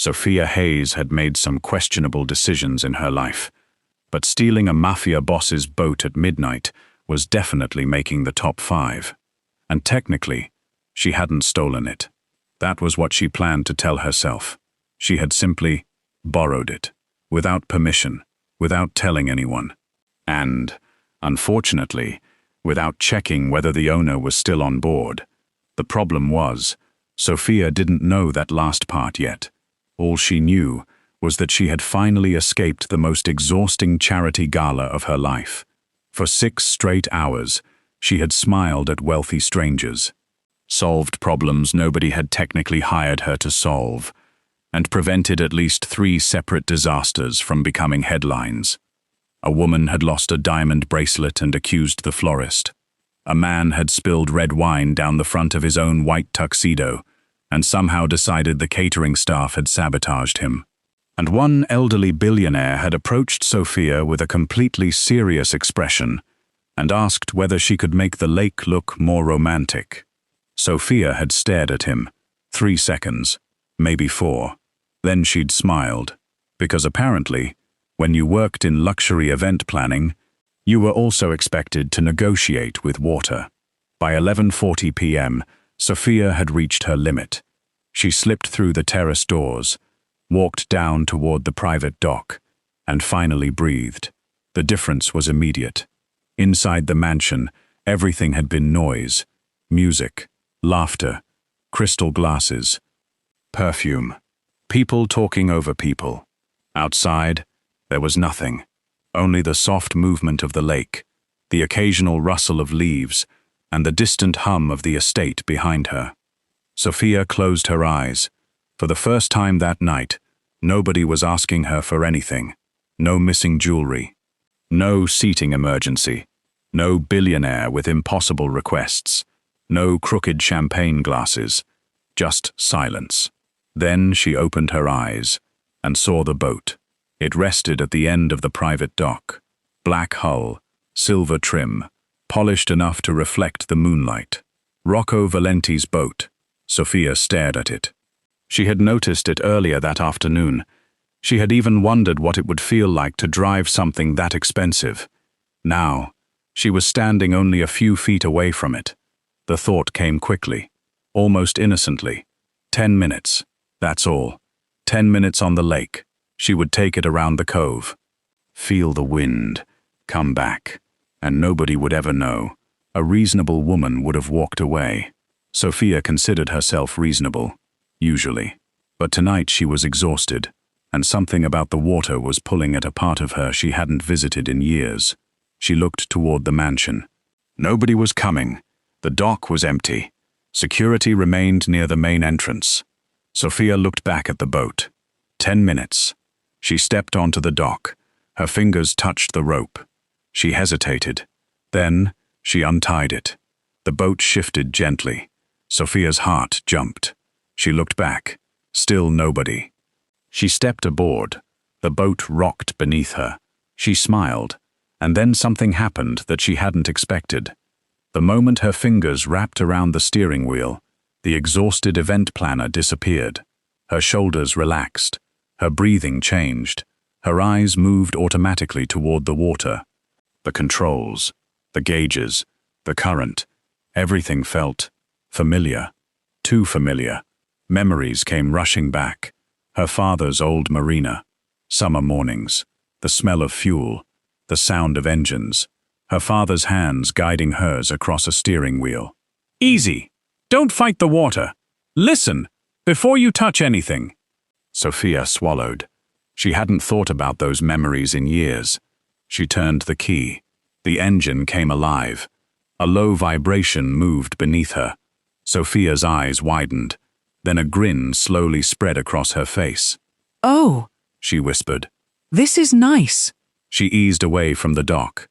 Sophia Hayes had made some questionable decisions in her life, but stealing a Mafia boss's boat at midnight was definitely making the top 5. And technically, she hadn't stolen it. That was what she planned to tell herself. She had simply borrowed it, without permission, without telling anyone, and, unfortunately, without checking whether the owner was still on board. The problem was, Sophia didn't know that last part yet. All she knew was that she had finally escaped the most exhausting charity gala of her life. For 6 straight hours, she had smiled at wealthy strangers, solved problems nobody had technically hired her to solve, and prevented at least 3 separate disasters from becoming headlines. A woman had lost a diamond bracelet and accused the florist. A man had spilled red wine down the front of his own white tuxedo and somehow decided the catering staff had sabotaged him. And one elderly billionaire had approached Sophia with a completely serious expression and asked whether she could make the lake look more romantic. Sophia had stared at him, 3 seconds, maybe 4. Then she'd smiled, because apparently, when you worked in luxury event planning, you were also expected to negotiate with water. By 11:40 p.m., Sophia had reached her limit. She slipped through the terrace doors, walked down toward the private dock, and finally breathed. The difference was immediate. Inside the mansion, everything had been noise, music, laughter, crystal glasses, perfume, people talking over people. Outside, there was nothing, only the soft movement of the lake, the occasional rustle of leaves, and the distant hum of the estate behind her. Sophia closed her eyes. For the first time that night, nobody was asking her for anything. No missing jewelry. No seating emergency. No billionaire with impossible requests. No crooked champagne glasses. Just silence. Then she opened her eyes and saw the boat. It rested at the end of the private dock. Black hull, silver trim, polished enough to reflect the moonlight. Rocco Valenti's boat. Sophia stared at it. She had noticed it earlier that afternoon. She had even wondered what it would feel like to drive something that expensive. Now, she was standing only a few feet away from it. The thought came quickly, almost innocently. 10 minutes, that's all. 10 minutes on the lake. She would take it around the cove. Feel the wind, come back, and nobody would ever know. A reasonable woman would have walked away. Sophia considered herself reasonable, usually. But tonight she was exhausted, and something about the water was pulling at a part of her she hadn't visited in years. She looked toward the mansion. Nobody was coming. The dock was empty. Security remained near the main entrance. Sophia looked back at the boat. 10 minutes. She stepped onto the dock. Her fingers touched the rope. She hesitated. Then, she untied it. The boat shifted gently. Sophia's heart jumped. She looked back. Still nobody. She stepped aboard. The boat rocked beneath her. She smiled, and then something happened that she hadn't expected. The moment her fingers wrapped around the steering wheel, the exhausted event planner disappeared. Her shoulders relaxed. Her breathing changed. Her eyes moved automatically toward the water. The controls, the gauges, the current, everything felt familiar. Too familiar. Memories came rushing back. Her father's old marina, summer mornings, the smell of fuel, the sound of engines, her father's hands guiding hers across a steering wheel. Easy! Don't fight the water! Listen, before you touch anything! Sophia swallowed. She hadn't thought about those memories in years. She turned the key. The engine came alive. A low vibration moved beneath her. Sophia's eyes widened. Then a grin slowly spread across her face. "Oh," she whispered. "this is nice." She eased away from the dock.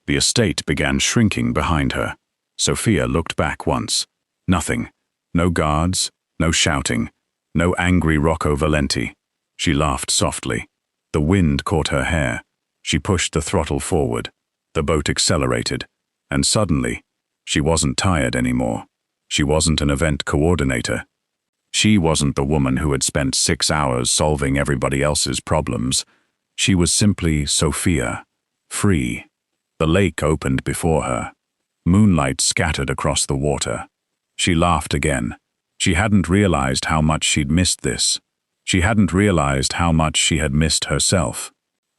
The estate began shrinking behind her. Sophia looked back once. Nothing. No guards, no shouting, no angry Rocco Valenti. She laughed softly. The wind caught her hair. She pushed the throttle forward. The boat accelerated. And suddenly, she wasn't tired anymore. She wasn't an event coordinator. She wasn't the woman who had spent 6 hours solving everybody else's problems. She was simply Sophia, free. The lake opened before her. Moonlight scattered across the water. She laughed again. She hadn't realized how much she'd missed this. She hadn't realized how much she had missed herself.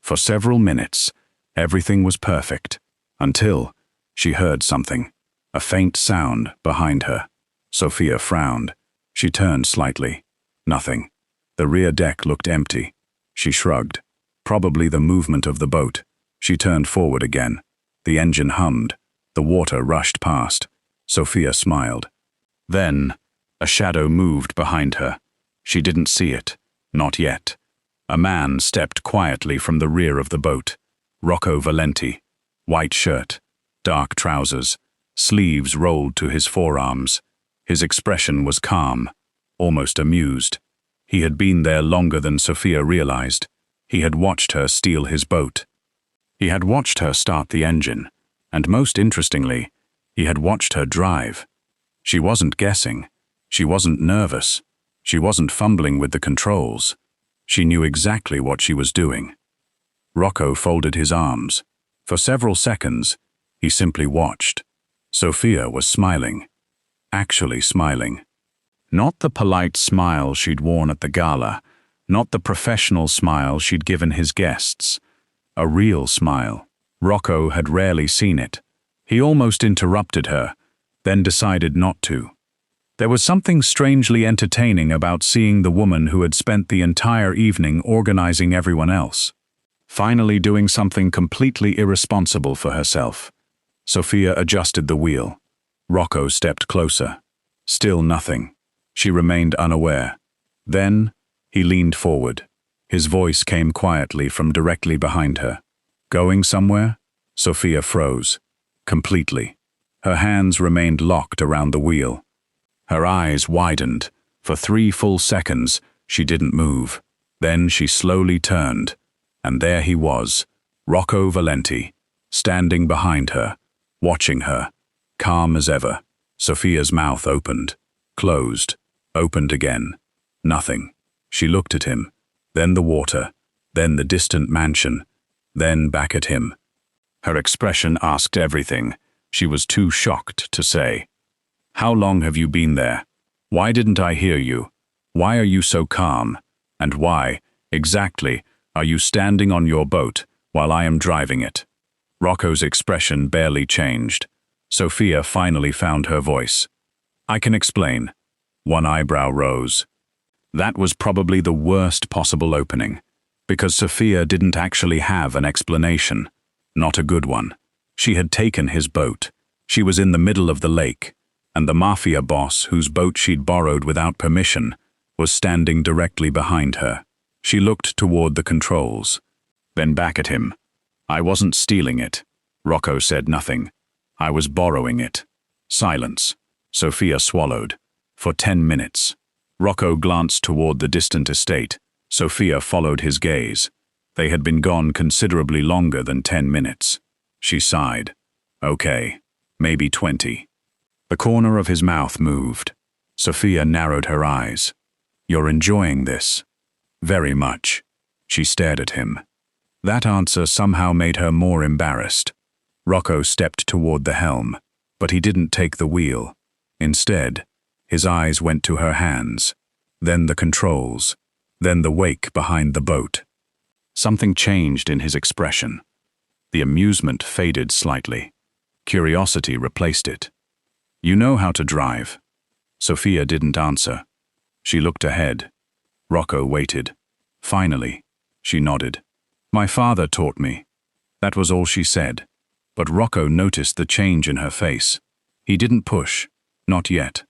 For several minutes, everything was perfect, until she heard something, a faint sound behind her. Sophia frowned. She turned slightly. Nothing. The rear deck looked empty. She shrugged. Probably the movement of the boat. She turned forward again. The engine hummed. The water rushed past. Sophia smiled. Then, a shadow moved behind her. She didn't see it. Not yet. A man stepped quietly from the rear of the boat. Rocco Valenti. White shirt. Dark trousers. Sleeves rolled to his forearms. His expression was calm, almost amused. He had been there longer than Sophia realized. He had watched her steal his boat. He had watched her start the engine, and most interestingly, he had watched her drive. She wasn't guessing. She wasn't nervous. She wasn't fumbling with the controls. She knew exactly what she was doing. Rocco folded his arms. For several seconds, he simply watched. Sophia was smiling. Actually smiling. Not the polite smile she'd worn at the gala, not the professional smile she'd given his guests. A real smile. Rocco had rarely seen it. He almost interrupted her, then decided not to. There was something strangely entertaining about seeing the woman who had spent the entire evening organizing everyone else, finally doing something completely irresponsible for herself. Sophia adjusted the wheel. Rocco stepped closer. Still nothing. She remained unaware. Then, he leaned forward. His voice came quietly from directly behind her. Going somewhere? Sophia froze. Completely. Her hands remained locked around the wheel. Her eyes widened. For 3 full seconds, she didn't move. Then she slowly turned. And there he was, Rocco Valenti, standing behind her, watching her. Calm as ever. Sophia's mouth opened, closed, opened again. Nothing. She looked at him, then the water, then the distant mansion, then back at him. Her expression asked everything. She was too shocked to say. How long have you been there? Why didn't I hear you? Why are you so calm? And why, exactly, are you standing on your boat while I am driving it? Rocco's expression barely changed. Sophia finally found her voice. I can explain. One eyebrow rose. That was probably the worst possible opening, because Sophia didn't actually have an explanation. Not a good one. She had taken his boat. She was in the middle of the lake, and the Mafia boss, whose boat she'd borrowed without permission, was standing directly behind her. She looked toward the controls, then back at him. I wasn't stealing it. Rocco said nothing. I was borrowing it. Silence. Sophia swallowed. For 10 minutes. Rocco glanced toward the distant estate. Sophia followed his gaze. They had been gone considerably longer than 10 minutes. She sighed. Okay, maybe 20. The corner of his mouth moved. Sophia narrowed her eyes. You're enjoying this? Very much. She stared at him. That answer somehow made her more embarrassed. Rocco stepped toward the helm, but he didn't take the wheel. Instead, his eyes went to her hands, then the controls, then the wake behind the boat. Something changed in his expression. The amusement faded slightly. Curiosity replaced it. You know how to drive? Sophia didn't answer. She looked ahead. Rocco waited. Finally, she nodded. My father taught me. That was all she said. But Rocco noticed the change in her face. He didn't push. Not yet.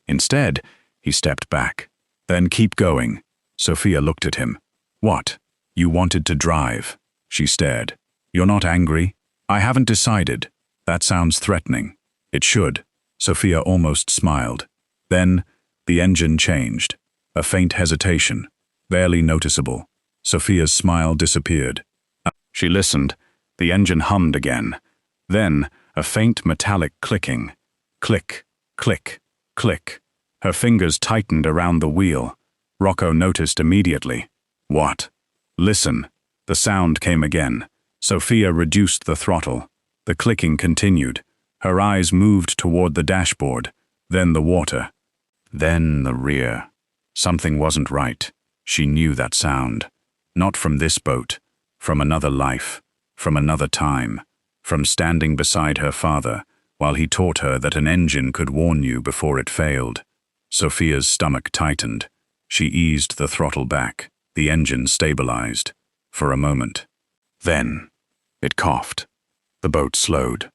Instead, he stepped back. Then keep going. Sophia looked at him. What? You wanted to drive. She stared. You're not angry? I haven't decided. That sounds threatening. It should. Sophia almost smiled. Then, the engine changed. A faint hesitation. Barely noticeable. Sophia's smile disappeared. She listened. The engine hummed again. Then, a faint metallic clicking. Click, click, click. Her fingers tightened around the wheel. Rocco noticed immediately. What? Listen. The sound came again. Sophia reduced the throttle. The clicking continued. Her eyes moved toward the dashboard, then the water, then the rear. Something wasn't right. She knew that sound. Not from this boat, from another life, from another time, from standing beside her father while he taught her that an engine could warn you before it failed. Sophia's stomach tightened. She eased the throttle back. The engine stabilized. For a moment. Then, it coughed. The boat slowed.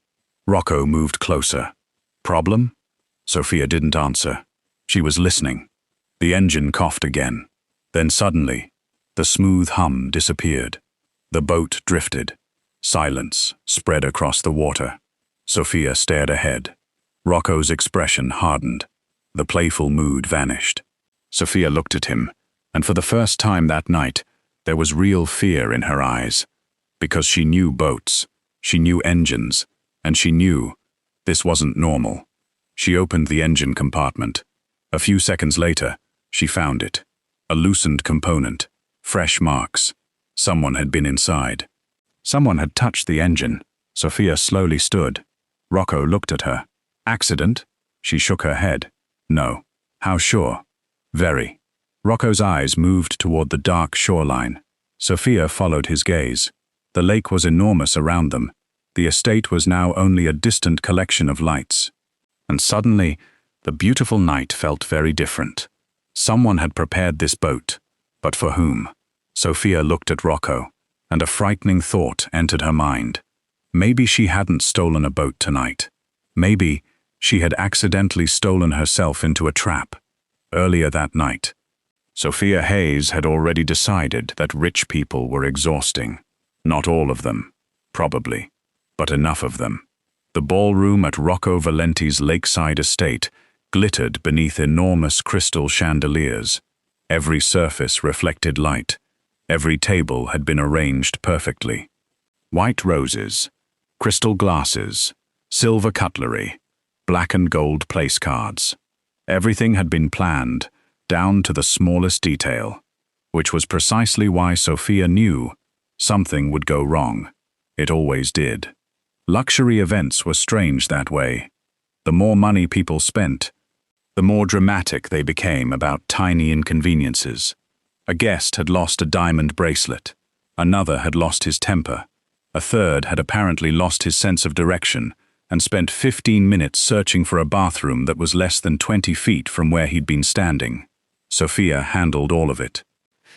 Rocco moved closer. Problem? Sophia didn't answer. She was listening. The engine coughed again. Then suddenly, the smooth hum disappeared. The boat drifted. Silence spread across the water. Sophia stared ahead. Rocco's expression hardened. The playful mood vanished. Sophia looked at him, and for the first time that night, there was real fear in her eyes. Because she knew boats, she knew engines, and she knew this wasn't normal. She opened the engine compartment. A few seconds later, she found it. A loosened component. Fresh marks. Someone had been inside. Someone had touched the engine. Sophia slowly stood. Rocco looked at her. Accident? She shook her head. No. How sure? Very. Rocco's eyes moved toward the dark shoreline. Sophia followed his gaze. The lake was enormous around them. The estate was now only a distant collection of lights. And suddenly, the beautiful night felt very different. Someone had prepared this boat, but for whom? Sophia looked at Rocco, and a frightening thought entered her mind. Maybe she hadn't stolen a boat tonight. Maybe she had accidentally stolen herself into a trap. Earlier that night, Sophia Hayes had already decided that rich people were exhausting. Not all of them, probably, but enough of them. The ballroom at Rocco Valenti's lakeside estate glittered beneath enormous crystal chandeliers. Every surface reflected light. Every table had been arranged perfectly. White roses, crystal glasses, silver cutlery, black and gold place cards. Everything had been planned, down to the smallest detail, which was precisely why Sophia knew something would go wrong. It always did. Luxury events were strange that way. The more money people spent, the more dramatic they became about tiny inconveniences. A guest had lost a diamond bracelet. Another had lost his temper. A third had apparently lost his sense of direction and spent 15 minutes searching for a bathroom that was less than 20 feet from where he'd been standing. Sophia handled all of it.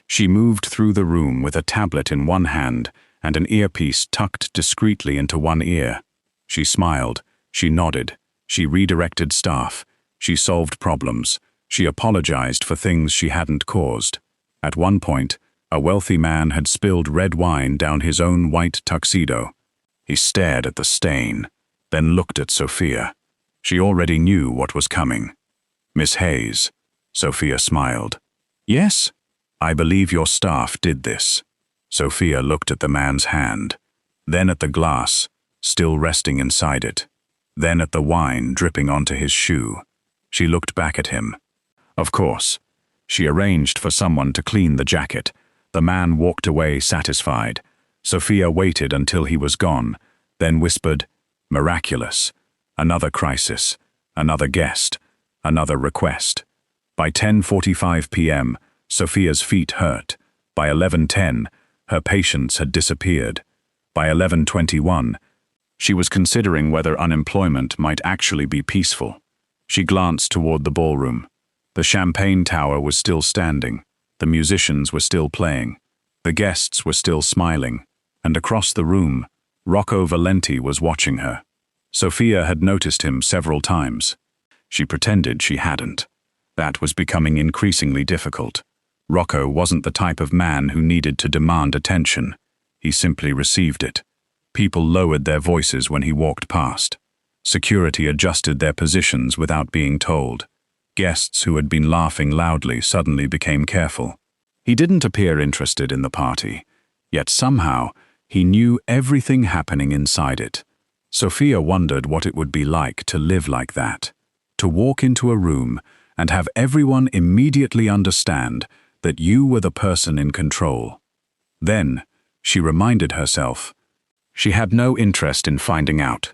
She moved through the room with a tablet in one hand and an earpiece tucked discreetly into one ear. She smiled. She nodded. She redirected staff. She solved problems. She apologized for things she hadn't caused. At one point, a wealthy man had spilled red wine down his own white tuxedo. He stared at the stain, then looked at Sophia. She already knew what was coming. Miss Hayes. Sophia smiled. Yes? I believe your staff did this. Sophia looked at the man's hand, then at the glass, still resting inside it, then at the wine dripping onto his shoe. She looked back at him. Of course. She arranged for someone to clean the jacket. The man walked away satisfied. Sophia waited until he was gone, then whispered, "Miraculous. Another crisis. Another guest. Another request." By 10:45 p.m., Sophia's feet hurt. By 11:10, her patience had disappeared. By 11:21, she was considering whether unemployment might actually be peaceful. She glanced toward the ballroom. The champagne tower was still standing. The musicians were still playing. The guests were still smiling. And across the room, Rocco Valenti was watching her. Sophia had noticed him several times. She pretended she hadn't. That was becoming increasingly difficult. Rocco wasn't the type of man who needed to demand attention. He simply received it. People lowered their voices when he walked past. Security adjusted their positions without being told. Guests who had been laughing loudly suddenly became careful. He didn't appear interested in the party, yet somehow he knew everything happening inside it. Sophia wondered what it would be like to live like that, to walk into a room and have everyone immediately understand that you were the person in control. Then, she reminded herself, she had no interest in finding out.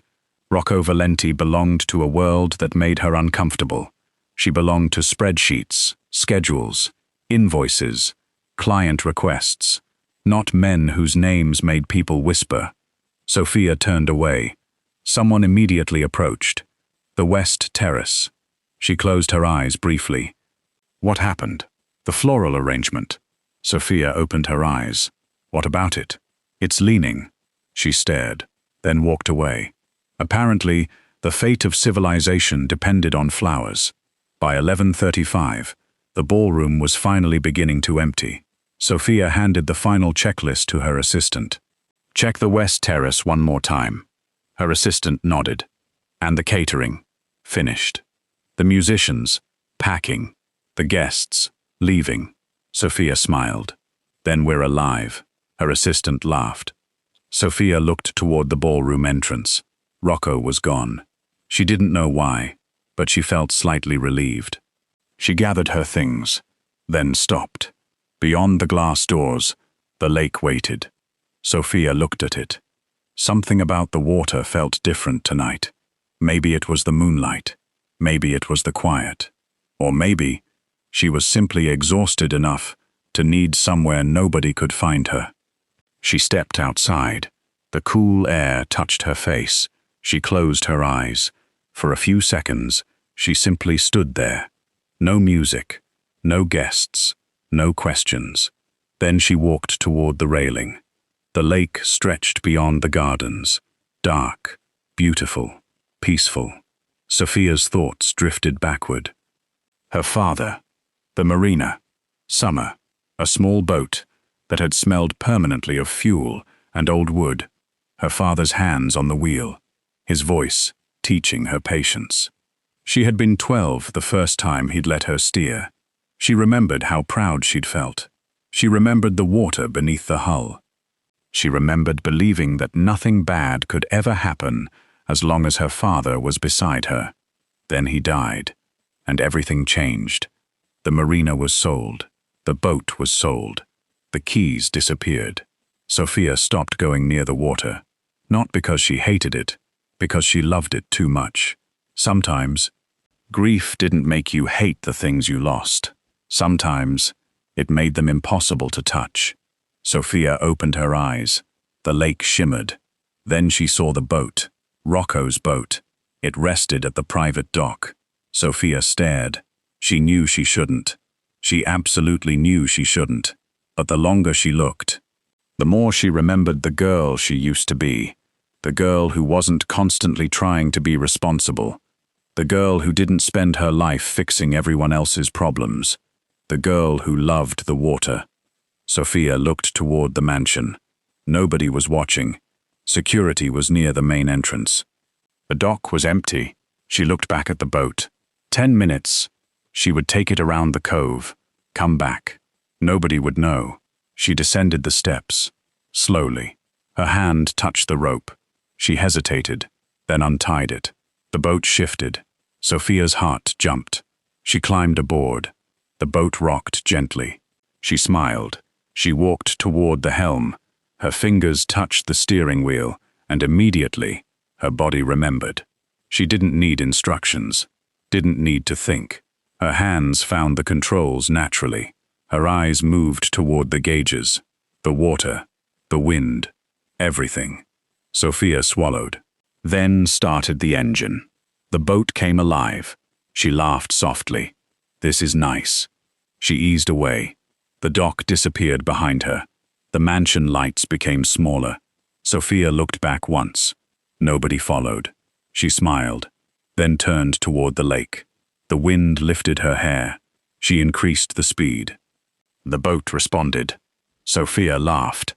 Rocco Valenti belonged to a world that made her uncomfortable. She belonged to spreadsheets, schedules, invoices, client requests, not men whose names made people whisper. Sophia turned away. Someone immediately approached. The West Terrace. She closed her eyes briefly. What happened? The floral arrangement. Sophia opened her eyes. What about it? It's leaning. She stared, then walked away. Apparently, the fate of civilization depended on flowers. By 11:35, the ballroom was finally beginning to empty. Sophia handed the final checklist to her assistant. Check the West Terrace one more time. Her assistant nodded. And the catering. Finished. The musicians. Packing. The guests. Leaving. Sophia smiled. Then we're alive. Her assistant laughed. Sophia looked toward the ballroom entrance. Rocco was gone. She didn't know why, but she felt slightly relieved. She gathered her things, then stopped. Beyond the glass doors, the lake waited. Sophia looked at it. Something about the water felt different tonight. Maybe it was the moonlight. Maybe it was the quiet. Or maybe she was simply exhausted enough to need somewhere nobody could find her. She stepped outside. The cool air touched her face. She closed her eyes. For a few seconds, she simply stood there. No music, no guests, no questions. Then she walked toward the railing. The lake stretched beyond the gardens. Dark, beautiful, peaceful. Sophia's thoughts drifted backward. Her father, the marina, summer, a small boat that had smelled permanently of fuel and old wood. Her father's hands on the wheel, his voice teaching her patience. She had been 12 the first time he'd let her steer. She remembered how proud she'd felt. She remembered the water beneath the hull. She remembered believing that nothing bad could ever happen as long as her father was beside her. Then he died, and everything changed. The marina was sold. The boat was sold. The keys disappeared. Sophia stopped going near the water, not because she hated it, because she loved it too much. Sometimes, grief didn't make you hate the things you lost. Sometimes, it made them impossible to touch. Sophia opened her eyes. The lake shimmered. Then she saw the boat, Rocco's boat. It rested at the private dock. Sophia stared. She knew she shouldn't. She absolutely knew she shouldn't. But the longer she looked, the more she remembered the girl she used to be. The girl who wasn't constantly trying to be responsible. The girl who didn't spend her life fixing everyone else's problems. The girl who loved the water. Sophia looked toward the mansion. Nobody was watching. Security was near the main entrance. The dock was empty. She looked back at the boat. 10 minutes. She would take it around the cove. Come back. Nobody would know. She descended the steps. Slowly. Her hand touched the rope. She hesitated, then untied it. The boat shifted. Sophia's heart jumped. She climbed aboard. The boat rocked gently. She smiled. She walked toward the helm. Her fingers touched the steering wheel, and immediately, her body remembered. She didn't need instructions. Didn't need to think. Her hands found the controls naturally. Her eyes moved toward the gauges. The water. The wind. Everything. Sophia swallowed. Then started the engine. The boat came alive. She laughed softly. This is nice. She eased away. The dock disappeared behind her. The mansion lights became smaller. Sophia looked back once. Nobody followed. She smiled, then turned toward the lake. The wind lifted her hair. She increased the speed. The boat responded. Sophia laughed.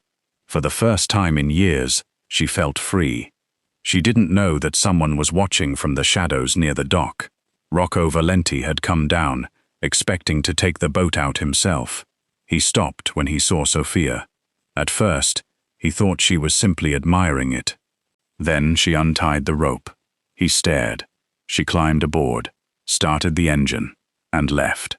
For the first time in years, she felt free. She didn't know that someone was watching from the shadows near the dock. Rocco Valenti had come down, expecting to take the boat out himself. He stopped when he saw Sophia. At first, he thought she was simply admiring it. Then she untied the rope. He stared. She climbed aboard, started the engine. and left.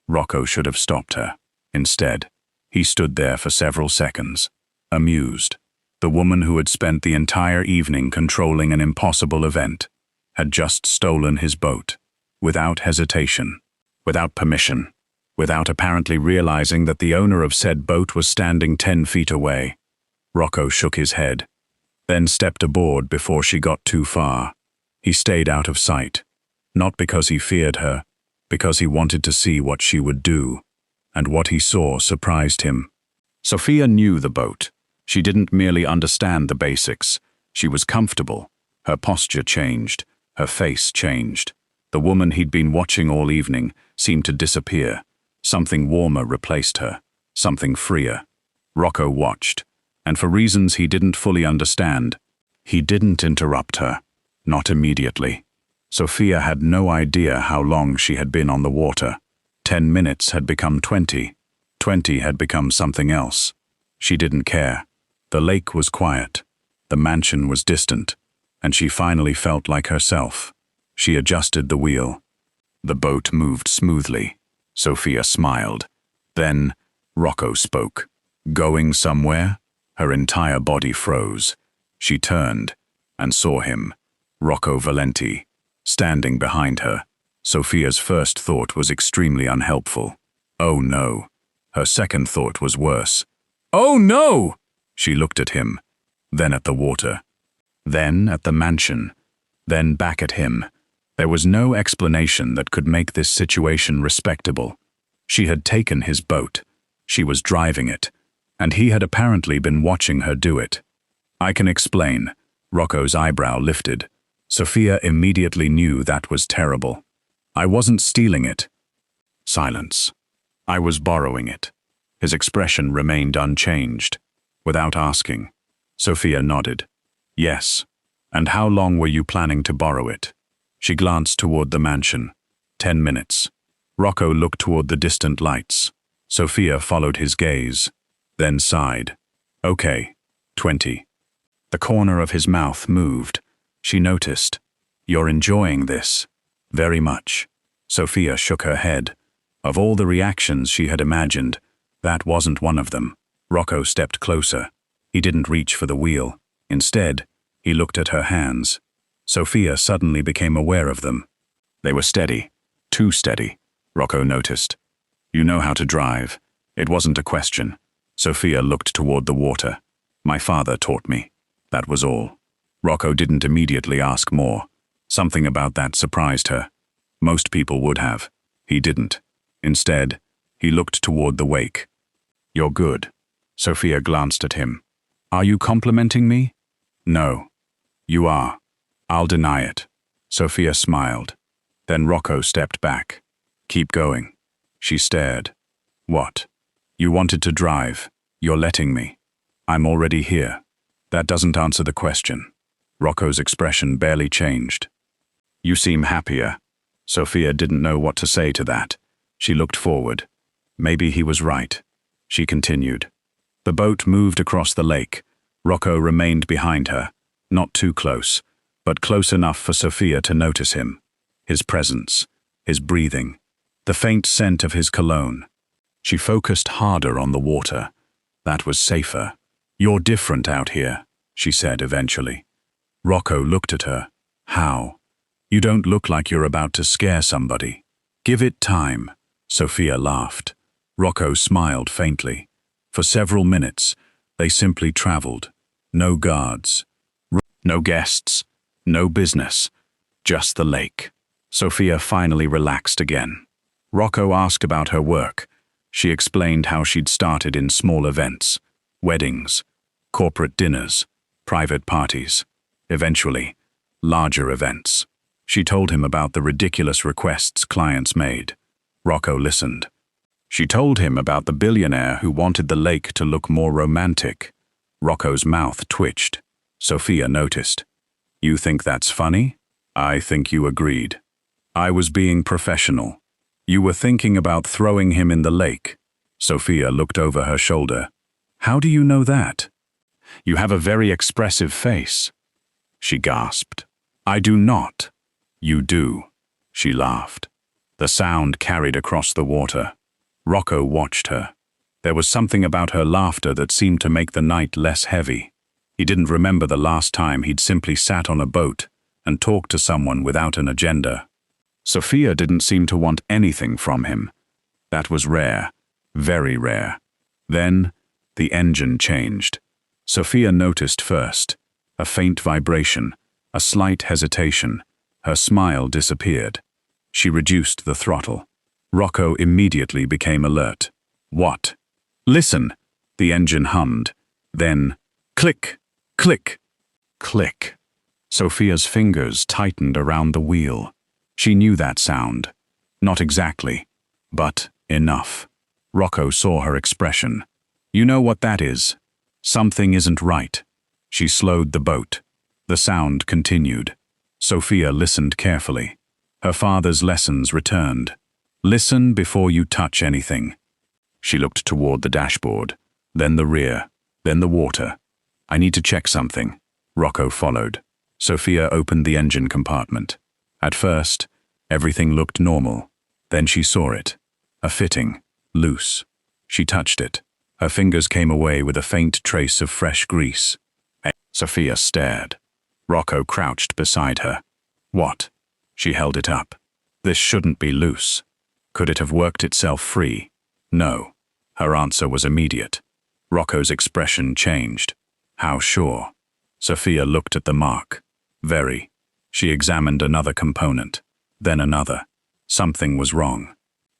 Rocco should have stopped her. Instead, he stood there for several seconds, amused. The woman who had spent the entire evening controlling an impossible event had just stolen his boat, without hesitation, without permission, without apparently realizing that the owner of said boat was standing 10 feet away. Rocco shook his head, then stepped aboard before she got too far. He stayed out of sight, not because he feared her, because he wanted to see what she would do, and what he saw surprised him. Sophia knew the boat. She didn't merely understand the basics. She was comfortable. Her posture changed. Her face changed. The woman he'd been watching all evening seemed to disappear. Something warmer replaced her. Something freer. Rocco watched, and for reasons he didn't fully understand, he didn't interrupt her. Not immediately. Sophia had no idea how long she had been on the water. 10 minutes had become 20. 20 had become something else. She didn't care. The lake was quiet. The mansion was distant, and she finally felt like herself. She adjusted the wheel. The boat moved smoothly. Sophia smiled. Then, Rocco spoke. Going somewhere? Her entire body froze. She turned and saw him, Rocco Valenti, standing behind her. Sophia's first thought was extremely unhelpful. Oh no. Her second thought was worse. Oh no! She looked at him, then at the water, then at the mansion, then back at him. There was no explanation that could make this situation respectable. She had taken his boat. She was driving it, and he had apparently been watching her do it. I can explain. Rocco's eyebrow lifted. Sophia immediately knew that was terrible. I wasn't stealing it. Silence. I was borrowing it. His expression remained unchanged. Without asking, Sophia nodded. Yes. And how long were you planning to borrow it? She glanced toward the mansion. 10 minutes. Rocco looked toward the distant lights. Sophia followed his gaze, then sighed. Okay, 20. The corner of his mouth moved. She noticed. You're enjoying this. Very much. Sophia shook her head. Of all the reactions she had imagined, that wasn't one of them. Rocco stepped closer. He didn't reach for the wheel. Instead, he looked at her hands. Sophia suddenly became aware of them. They were steady. Too steady, Rocco noticed. You know how to drive. It wasn't a question. Sophia looked toward the water. My father taught me. That was all. Rocco didn't immediately ask more. Something about that surprised her. Most people would have. He didn't. Instead, he looked toward the wake. You're good. Sophia glanced at him. Are you complimenting me? No. You are. I'll deny it. Sophia smiled. Then Rocco stepped back. Keep going. She stared. What? You wanted to drive. You're letting me. I'm already here. That doesn't answer the question. Rocco's expression barely changed. You seem happier. Sophia didn't know what to say to that. She looked forward. Maybe he was right. She continued. The boat moved across the lake. Rocco remained behind her, not too close, but close enough for Sophia to notice him. His presence, his breathing, the faint scent of his cologne. She focused harder on the water. That was safer. You're different out here, she said eventually. Rocco looked at her. How? You don't look like you're about to scare somebody. Give it time. Sophia laughed. Rocco smiled faintly. For several minutes, they simply traveled. No guards. No guests. No business. Just the lake. Sophia finally relaxed again. Rocco asked about her work. She explained how she'd started in small events. Weddings. Corporate dinners. Private parties. Eventually, larger events. She told him about the ridiculous requests clients made. Rocco listened. She told him about the billionaire who wanted the lake to look more romantic. Rocco's mouth twitched. Sophia noticed. You think that's funny? I think you agreed. I was being professional. You were thinking about throwing him in the lake. Sophia looked over her shoulder. How do you know that? You have a very expressive face. She gasped. I do not. You do. She laughed. The sound carried across the water. Rocco watched her. There was something about her laughter that seemed to make the night less heavy. He didn't remember the last time he'd simply sat on a boat and talked to someone without an agenda. Sophia didn't seem to want anything from him. That was rare, very rare. Then, the engine changed. Sophia noticed first. A faint vibration, a slight hesitation. Her smile disappeared. She reduced the throttle. Rocco immediately became alert. What? Listen! The engine hummed. Then, click, click, click. Sophia's fingers tightened around the wheel. She knew that sound. Not exactly, but enough. Rocco saw her expression. You know what that is? Something isn't right. She slowed the boat. The sound continued. Sophia listened carefully. Her father's lessons returned. Listen before you touch anything. She looked toward the dashboard, then the rear, then the water. I need to check something. Rocco followed. Sophia opened the engine compartment. At first, everything looked normal. Then she saw it. A fitting, loose. She touched it. Her fingers came away with a faint trace of fresh grease. Sophia stared. Rocco crouched beside her. What? She held it up. This shouldn't be loose. Could it have worked itself free? No. Her answer was immediate. Rocco's expression changed. How sure? Sophia looked at the mark. Very. She examined another component, then another. Something was wrong.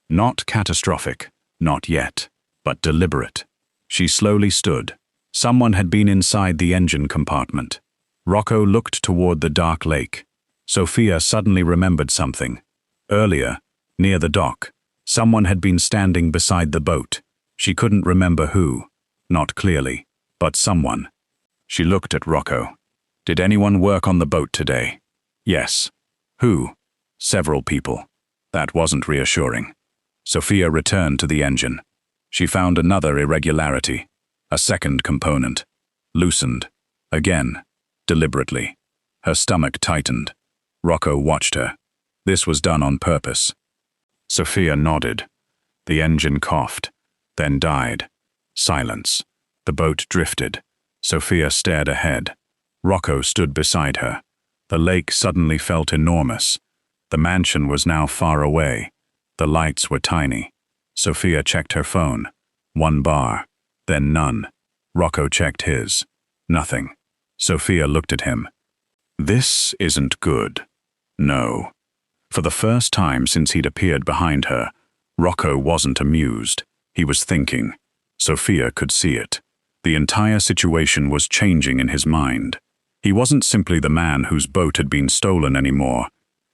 Not catastrophic, not yet, but deliberate. She slowly stood. Someone had been inside the engine compartment. Rocco looked toward the dark lake. Sophia suddenly remembered something. Earlier, near the dock, someone had been standing beside the boat. She couldn't remember who, not clearly, but someone. She looked at Rocco. Did anyone work on the boat today? Yes. Who? Several people. That wasn't reassuring. Sophia returned to the engine. She found another irregularity. A second component. Loosened. Again. Deliberately. Her stomach tightened. Rocco watched her. This was done on purpose. Sophia nodded. The engine coughed, then died. Silence. The boat drifted. Sophia stared ahead. Rocco stood beside her. The lake suddenly felt enormous. The mansion was now far away. The lights were tiny. Sophia checked her phone. 1 bar. Then none. Rocco checked his. Nothing. Sophia looked at him. This isn't good. No. For the first time since he'd appeared behind her, Rocco wasn't amused. He was thinking. Sophia could see it. The entire situation was changing in his mind. He wasn't simply the man whose boat had been stolen anymore.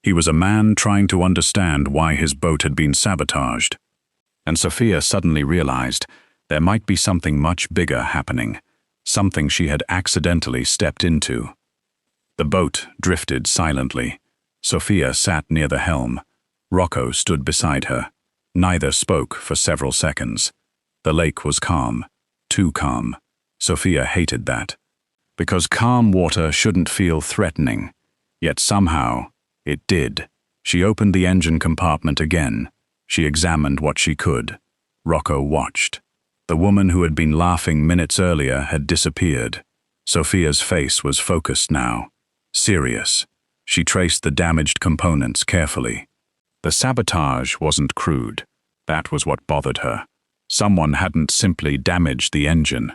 He was a man trying to understand why his boat had been sabotaged. And Sophia suddenly realized there might be something much bigger happening, something she had accidentally stepped into. The boat drifted silently. Sophia sat near the helm. Rocco stood beside her. Neither spoke for several seconds. The lake was calm, too calm. Sophia hated that. Because calm water shouldn't feel threatening. Yet somehow, it did. She opened the engine compartment again. She examined what she could. Rocco watched. The woman who had been laughing minutes earlier had disappeared. Sophia's face was focused now. Serious. She traced the damaged components carefully. The sabotage wasn't crude. That was what bothered her. Someone hadn't simply damaged the engine.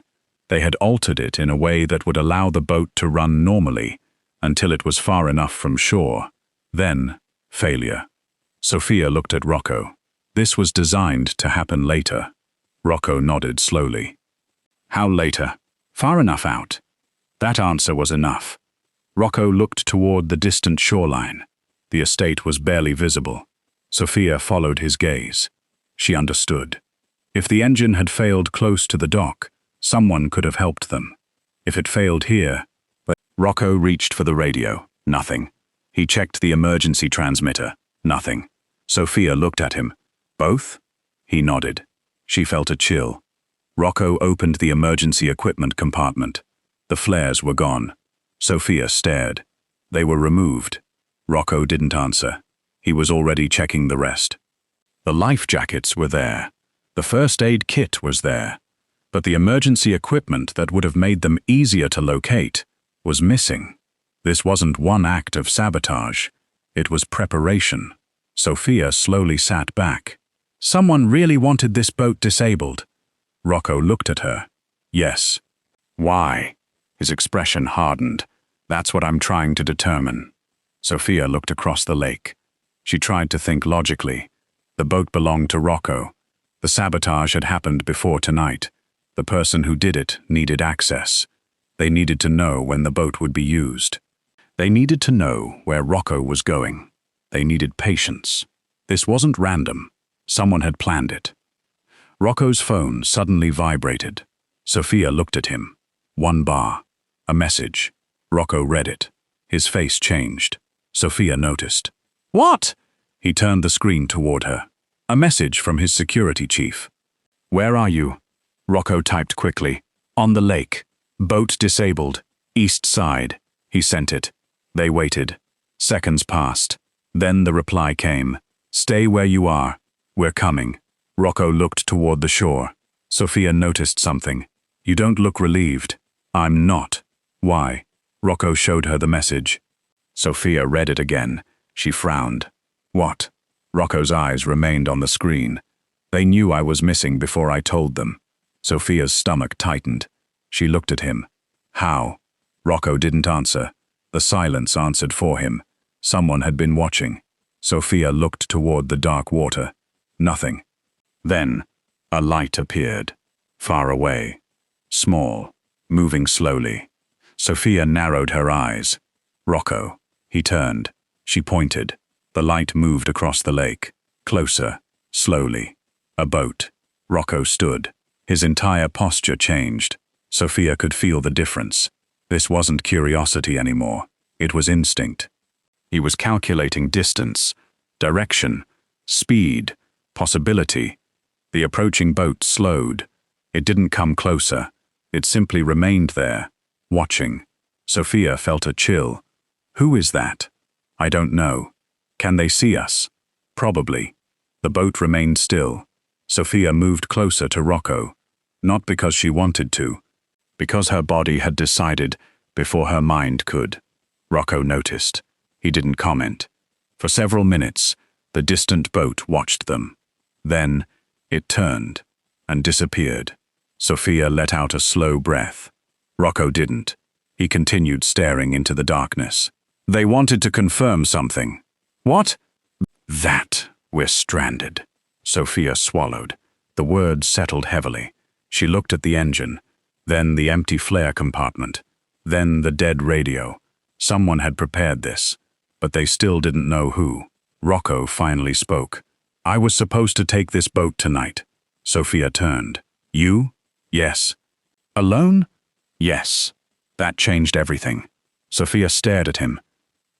They had altered it in a way that would allow the boat to run normally until it was far enough from shore. Then, failure. Sophia looked at Rocco. This was designed to happen later. Rocco nodded slowly. How later? Far enough out. That answer was enough. Rocco looked toward the distant shoreline. The estate was barely visible. Sophia followed his gaze. She understood. If the engine had failed close to the dock, someone could have helped them. If it failed here, but Rocco reached for the radio. Nothing. He checked the emergency transmitter. Nothing. Sophia looked at him. Both? He nodded. She felt a chill. Rocco opened the emergency equipment compartment. The flares were gone. Sophia stared. They were removed. Rocco didn't answer. He was already checking the rest. The life jackets were there. The first aid kit was there. But the emergency equipment that would have made them easier to locate was missing. This wasn't one act of sabotage. It was preparation. Sophia slowly sat back. Someone really wanted this boat disabled. Rocco looked at her. Yes. Why? His expression hardened. That's what I'm trying to determine. Sophia looked across the lake. She tried to think logically. The boat belonged to Rocco. The sabotage had happened before tonight. The person who did it needed access. They needed to know when the boat would be used. They needed to know where Rocco was going. They needed patience. This wasn't random. Someone had planned it. Rocco's phone suddenly vibrated. Sophia looked at him. One bar. A message. Rocco read it. His face changed. Sophia noticed. What? He turned the screen toward her. A message from his security chief. Where are you? Rocco typed quickly. On the lake. Boat disabled. East side. He sent it. They waited. Seconds passed. Then the reply came. Stay where you are. We're coming. Rocco looked toward the shore. Sophia noticed something. You don't look relieved. I'm not. Why? Rocco showed her the message. Sophia read it again. She frowned. What? Rocco's eyes remained on the screen. They knew I was missing before I told them. Sophia's stomach tightened. She looked at him. How? Rocco didn't answer. The silence answered for him. Someone had been watching. Sophia looked toward the dark water. Nothing. Then, a light appeared. Far away. Small. Moving slowly. Sophia narrowed her eyes. Rocco. He turned. She pointed. The light moved across the lake. Closer. Slowly. A boat. Rocco stood. His entire posture changed. Sophia could feel the difference. This wasn't curiosity anymore. It was instinct. He was calculating distance, direction, speed, possibility. The approaching boat slowed. It didn't come closer. It simply remained there, watching. Sophia felt a chill. Who is that? I don't know. Can they see us? Probably. The boat remained still. Sophia moved closer to Rocco. Not because she wanted to. Because her body had decided before her mind could. Rocco noticed. He didn't comment. For several minutes, the distant boat watched them. Then, it turned and disappeared. Sophia let out a slow breath. Rocco didn't. He continued staring into the darkness. They wanted to confirm something. What? That we're stranded. Sophia swallowed. The words settled heavily. She looked at the engine, then the empty flare compartment, then the dead radio. Someone had prepared this, but they still didn't know who. Rocco finally spoke. I was supposed to take this boat tonight. Sophia turned. You? Yes. Alone? Yes. That changed everything. Sophia stared at him,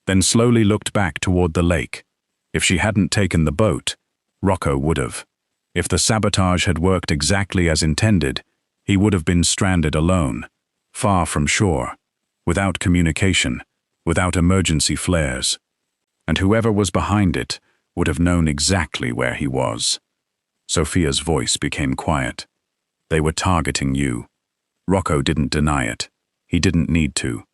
then slowly looked back toward the lake. If she hadn't taken the boat, Rocco would have. If the sabotage had worked exactly as intended, he would have been stranded alone, far from shore, without communication, without emergency flares. And whoever was behind it would have known exactly where he was. Sophia's voice became quiet. They were targeting you. Rocco didn't deny it. He didn't need to.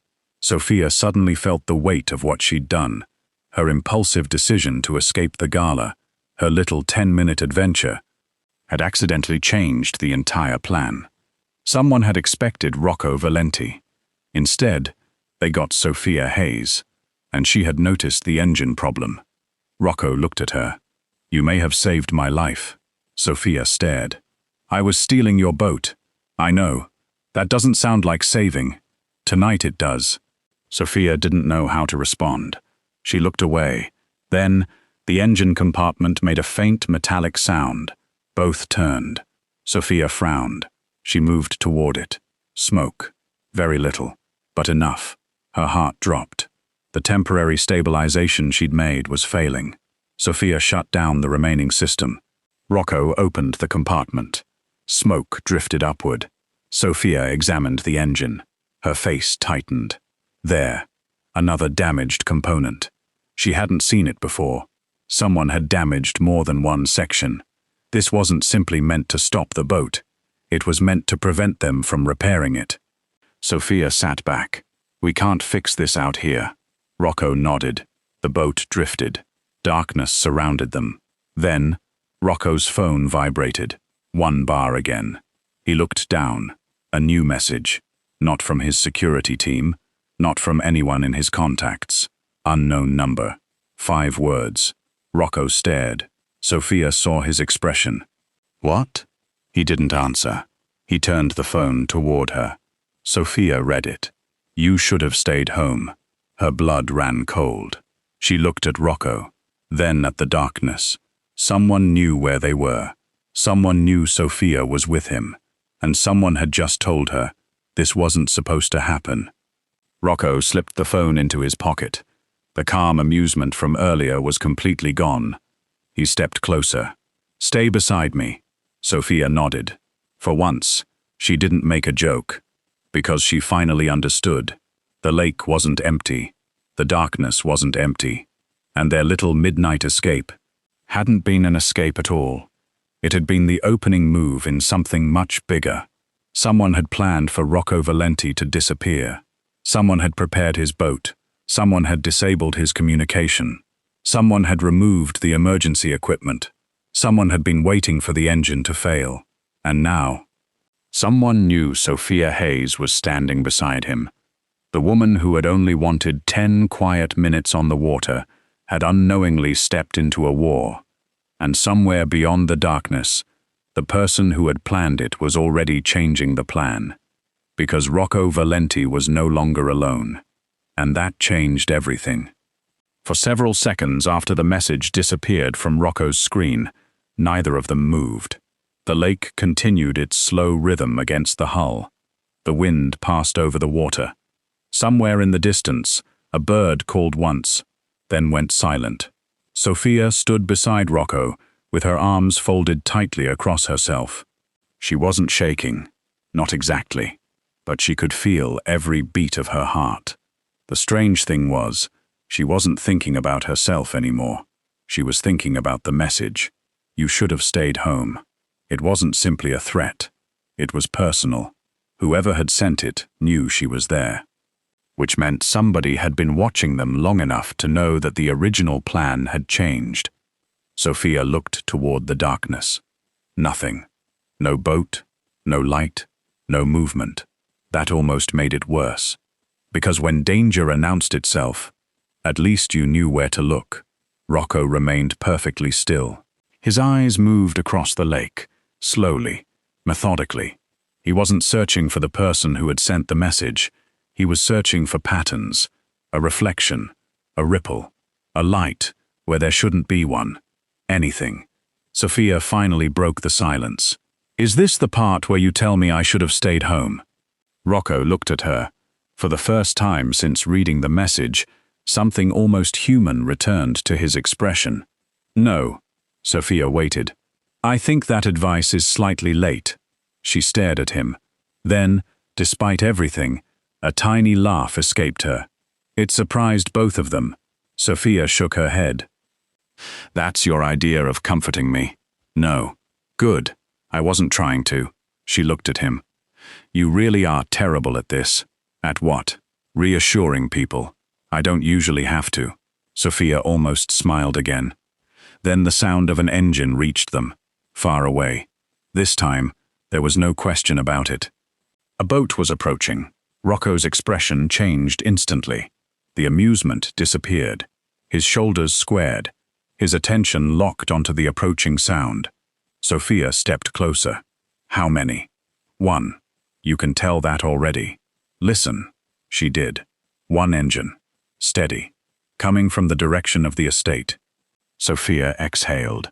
Sophia suddenly felt the weight of what she'd done. Her impulsive decision to escape the gala, her little 10-minute adventure, had accidentally changed the entire plan. Someone had expected Rocco Valenti. Instead, they got Sophia Hayes, and she had noticed the engine problem. Rocco looked at her. You may have saved my life. Sophia stared. I was stealing your boat. I know. That doesn't sound like saving. Tonight it does. Sophia didn't know how to respond. She looked away. Then, the engine compartment made a faint metallic sound. Both turned. Sophia frowned. She moved toward it. Smoke. Very little, but enough. Her heart dropped. The temporary stabilization she'd made was failing. Sophia shut down the remaining system. Rocco opened the compartment. Smoke drifted upward. Sophia examined the engine. Her face tightened. There, another damaged component. She hadn't seen it before. Someone had damaged more than one section. This wasn't simply meant to stop the boat. It was meant to prevent them from repairing it. Sophia sat back. "We can't fix this out here." Rocco nodded. The boat drifted. Darkness surrounded them. Then, Rocco's phone vibrated. 1 bar again. He looked down. A new message. Not from his security team. Not from anyone in his contacts. Unknown number. 5 words. Rocco stared. Sophia saw his expression. "What?" He didn't answer. He turned the phone toward her. Sophia read it. "You should have stayed home." Her blood ran cold. She looked at Rocco, then at the darkness. Someone knew where they were. Someone knew Sophia was with him. And someone had just told her, this wasn't supposed to happen. Rocco slipped the phone into his pocket. The calm amusement from earlier was completely gone. He stepped closer. "Stay beside me." Sophia nodded. For once, she didn't make a joke. Because she finally understood. The lake wasn't empty. The darkness wasn't empty. And their little midnight escape hadn't been an escape at all. It had been the opening move in something much bigger. Someone had planned for Rocco Valenti to disappear. Someone had prepared his boat. Someone had disabled his communication. Someone had removed the emergency equipment. Someone had been waiting for the engine to fail. And now, someone knew Sophia Hayes was standing beside him. The woman who had only wanted 10 quiet minutes on the water had unknowingly stepped into a war. And somewhere beyond the darkness, the person who had planned it was already changing the plan. Because Rocco Valenti was no longer alone. And that changed everything. For several seconds after the message disappeared from Rocco's screen, neither of them moved. The lake continued its slow rhythm against the hull. The wind passed over the water. Somewhere in the distance, a bird called once, then went silent. Sophia stood beside Rocco, with her arms folded tightly across herself. She wasn't shaking, not exactly, but she could feel every beat of her heart. The strange thing was, she wasn't thinking about herself anymore. She was thinking about the message. You should have stayed home. It wasn't simply a threat. It was personal. Whoever had sent it knew she was there. Which meant somebody had been watching them long enough to know that the original plan had changed. Sophia looked toward the darkness. Nothing. No boat, no light, no movement. That almost made it worse. Because when danger announced itself, at least you knew where to look. Rocco remained perfectly still. His eyes moved across the lake, slowly, methodically. He wasn't searching for the person who had sent the message. He was searching for patterns, a reflection, a ripple, a light where there shouldn't be one. Anything. Sophia finally broke the silence. "Is this the part where you tell me I should have stayed home?" Rocco looked at her. For the first time since reading the message, something almost human returned to his expression. "No." Sophia waited. "I think that advice is slightly late." She stared at him. Then, despite everything, a tiny laugh escaped her. It surprised both of them. Sophia shook her head. "That's your idea of comforting me." "No." "Good. I wasn't trying to." She looked at him. "You really are terrible at this." "At what?" "Reassuring people. I don't usually have to." Sophia almost smiled again. Then the sound of an engine reached them, far away. This time, there was no question about it. A boat was approaching. Rocco's expression changed instantly. The amusement disappeared. His shoulders squared. His attention locked onto the approaching sound. Sophia stepped closer. "How many?" "One. You can tell that already." "Listen." She did. One engine. Steady. Coming from the direction of the estate. Sophia exhaled.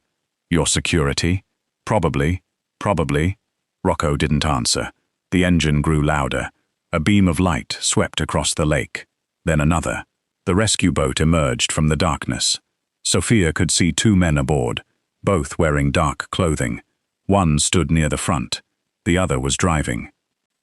"Your security?" "Probably. Probably." Rocco didn't answer. The engine grew louder. A beam of light swept across the lake. Then another. The rescue boat emerged from the darkness. Sophia could see 2 men aboard, both wearing dark clothing. One stood near the front. The other was driving.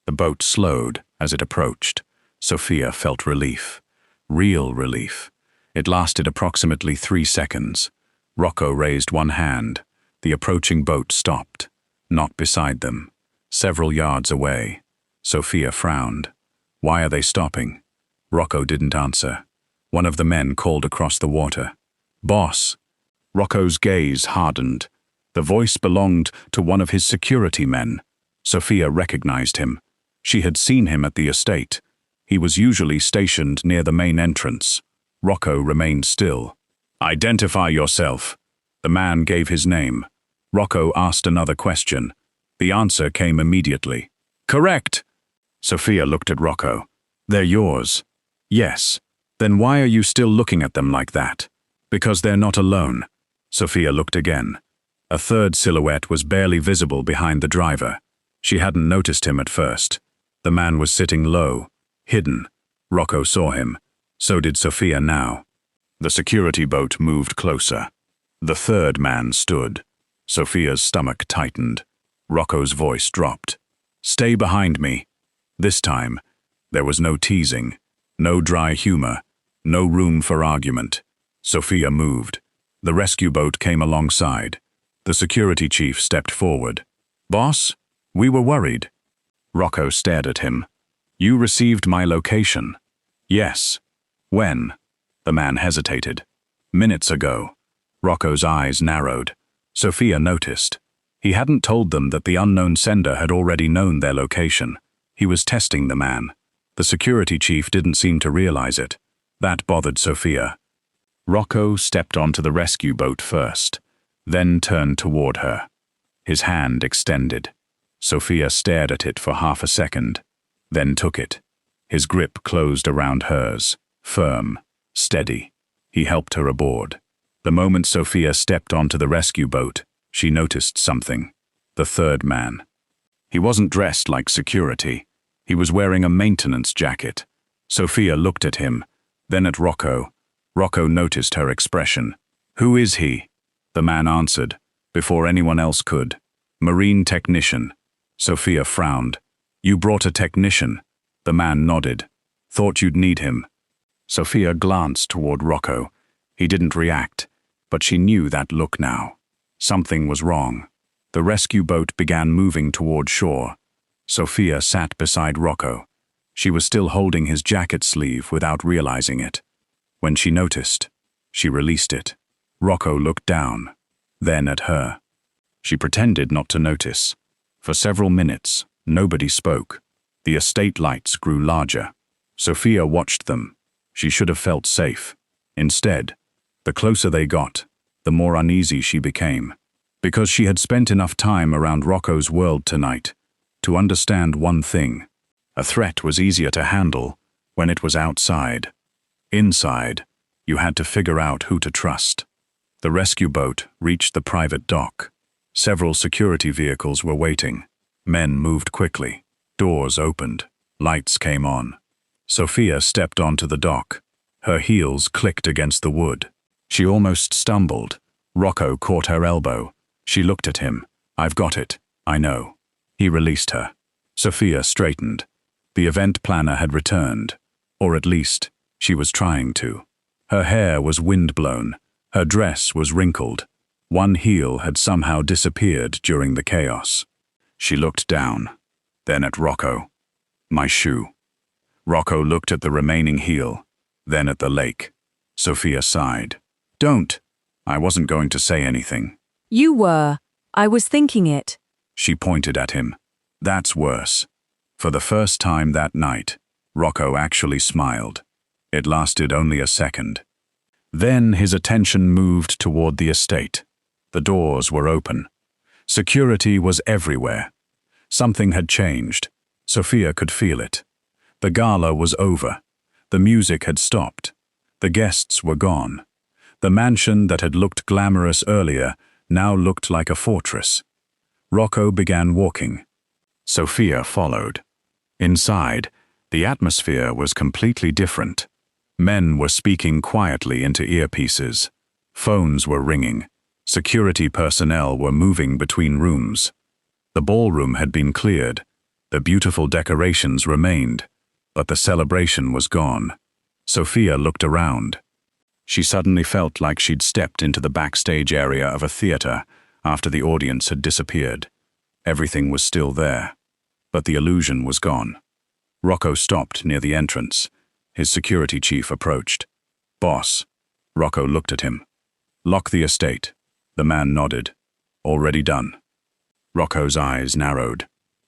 The boat slowed as it approached. Sophia felt relief. Real relief. It lasted approximately 3 seconds. Rocco raised one hand. The approaching boat stopped. Not beside them. Several yards away. Sophia frowned. Why are they stopping? Rocco didn't answer. One of the men called across the water. "Boss." Rocco's gaze hardened. The voice belonged to one of his security men. Sophia recognized him. She had seen him at the estate. He was usually stationed near the main entrance. Rocco remained still. "Identify yourself." The man gave his name. Rocco asked another question. The answer came immediately. "Correct." Sophia looked at Rocco. "They're yours." "Yes." "Then why are you still looking at them like that?" "Because they're not alone." Sophia looked again. A third silhouette was barely visible behind the driver. She hadn't noticed him at first. The man was sitting low, hidden. Rocco saw him. So did Sophia now. The security boat moved closer. The third man stood. Sophia's stomach tightened. Rocco's voice dropped. "Stay behind me." This time, there was no teasing, no dry humor, no room for argument. Sophia moved. The rescue boat came alongside. The security chief stepped forward. "Boss, we were worried." Rocco stared at him. "You received my location." "Yes." "When?" The man hesitated. "Minutes ago." Rocco's eyes narrowed. Sophia noticed. He hadn't told them that the unknown sender had already known their location. He was testing the man. The security chief didn't seem to realize it. That bothered Sophia. Rocco stepped onto the rescue boat first, then turned toward her. His hand extended. Sophia stared at it for half a second, then took it. His grip closed around hers, firm, steady. He helped her aboard. The moment Sophia stepped onto the rescue boat, she noticed something. The third man. He wasn't dressed like security. He was wearing a maintenance jacket. Sophia looked at him, then at Rocco. Rocco noticed her expression. "Who is he?" The man answered, before anyone else could. "Marine technician." Sophia frowned. "You brought a technician?" The man nodded. "Thought you'd need him." Sophia glanced toward Rocco. He didn't react, but she knew that look now. Something was wrong. The rescue boat began moving toward shore. Sophia sat beside Rocco. She was still holding his jacket sleeve without realizing it. When she noticed, she released it. Rocco looked down, then at her. She pretended not to notice. For several minutes, nobody spoke. The estate lights grew larger. Sophia watched them. She should have felt safe. Instead, the closer they got, the more uneasy she became. Because she had spent enough time around Rocco's world tonight to understand one thing. A threat was easier to handle when it was outside. Inside, you had to figure out who to trust. The rescue boat reached the private dock. Several security vehicles were waiting. Men moved quickly. Doors opened. Lights came on. Sophia stepped onto the dock. Her heels clicked against the wood. She almost stumbled. Rocco caught her elbow. She looked at him. "I've got it. I know." He released her. Sophia straightened. The event planner had returned. Or at least, she was trying to. Her hair was windblown. Her dress was wrinkled. One heel had somehow disappeared during the chaos. She looked down, then at Rocco. "My shoe." Rocco looked at the remaining heel, then at the lake. Sophia sighed. "Don't." "I wasn't going to say anything." You were. I was thinking it. She pointed at him. "That's worse." For the first time that night, Rocco actually smiled. It lasted only a second. Then his attention moved toward the estate. The doors were open. Security was everywhere. Something had changed. Sophia could feel it. The gala was over. The music had stopped. The guests were gone. The mansion that had looked glamorous earlier now looked like a fortress. Rocco began walking. Sophia followed. Inside, the atmosphere was completely different. Men were speaking quietly into earpieces. Phones were ringing. Security personnel were moving between rooms. The ballroom had been cleared. The beautiful decorations remained, but the celebration was gone. Sophia looked around. She suddenly felt like she'd stepped into the backstage area of a theater after the audience had disappeared. Everything was still there, but the illusion was gone. Rocco stopped near the entrance. His security chief approached. "Boss." Rocco looked at him. "Lock the estate." The man nodded. "Already done." Rocco's eyes narrowed.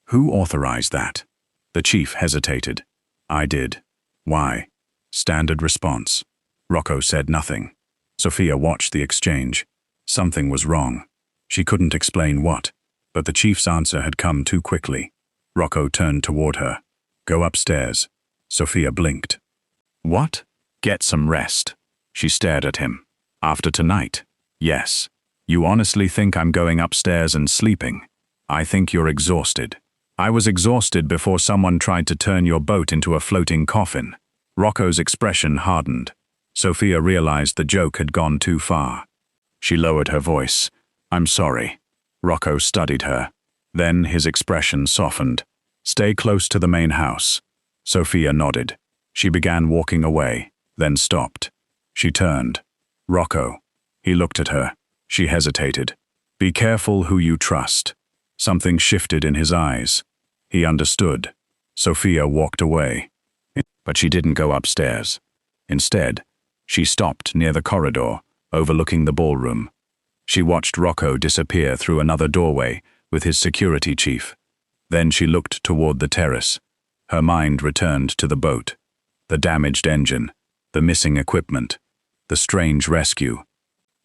"Who authorized that?" The chief hesitated. "I did." "Why?" Standard response. Rocco said nothing. Sophia watched the exchange. Something was wrong. She couldn't explain what, but the chief's answer had come too quickly. Rocco turned toward her. "Go upstairs." Sophia blinked. "What?" "Get some rest." She stared at him. "After tonight?" "Yes." "You honestly think I'm going upstairs and sleeping?" "I think you're exhausted." "I was exhausted before someone tried to turn your boat into a floating coffin." Rocco's expression hardened. Sophia realized the joke had gone too far. She lowered her voice. "I'm sorry." Rocco studied her. Then his expression softened. "Stay close to the main house." Sophia nodded. She began walking away, then stopped. She turned. "Rocco." He looked at her. She hesitated. "Be careful who you trust." Something shifted in his eyes. He understood. Sophia walked away. But she didn't go upstairs. Instead, she stopped near the corridor, overlooking the ballroom. She watched Rocco disappear through another doorway with his security chief. Then she looked toward the terrace. Her mind returned to the boat, the damaged engine, the missing equipment, the strange rescue.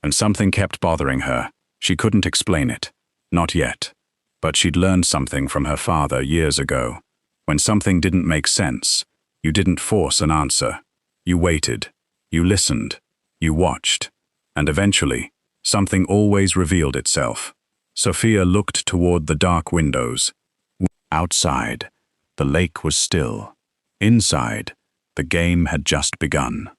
And something kept bothering her. She couldn't explain it. Not yet. But she'd learned something from her father years ago. When something didn't make sense, you didn't force an answer. You waited. You listened. You watched. And eventually, something always revealed itself. Sophia looked toward the dark windows. Outside, the lake was still. Inside, the game had just begun.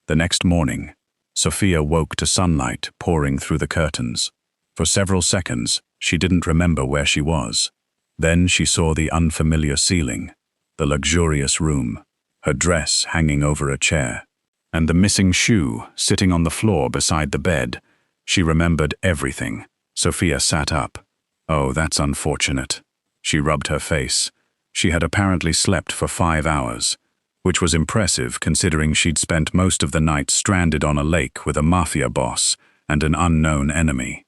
The next morning, Sophia woke to sunlight pouring through the curtains. For several seconds, she didn't remember where she was. Then she saw the unfamiliar ceiling, the luxurious room, her dress hanging over a chair, and the missing shoe sitting on the floor beside the bed. She remembered everything. Sophia sat up. "Oh, that's unfortunate." She rubbed her face. She had apparently slept for 5 hours, which was impressive considering she'd spent most of the night stranded on a lake with a Mafia boss and an unknown enemy.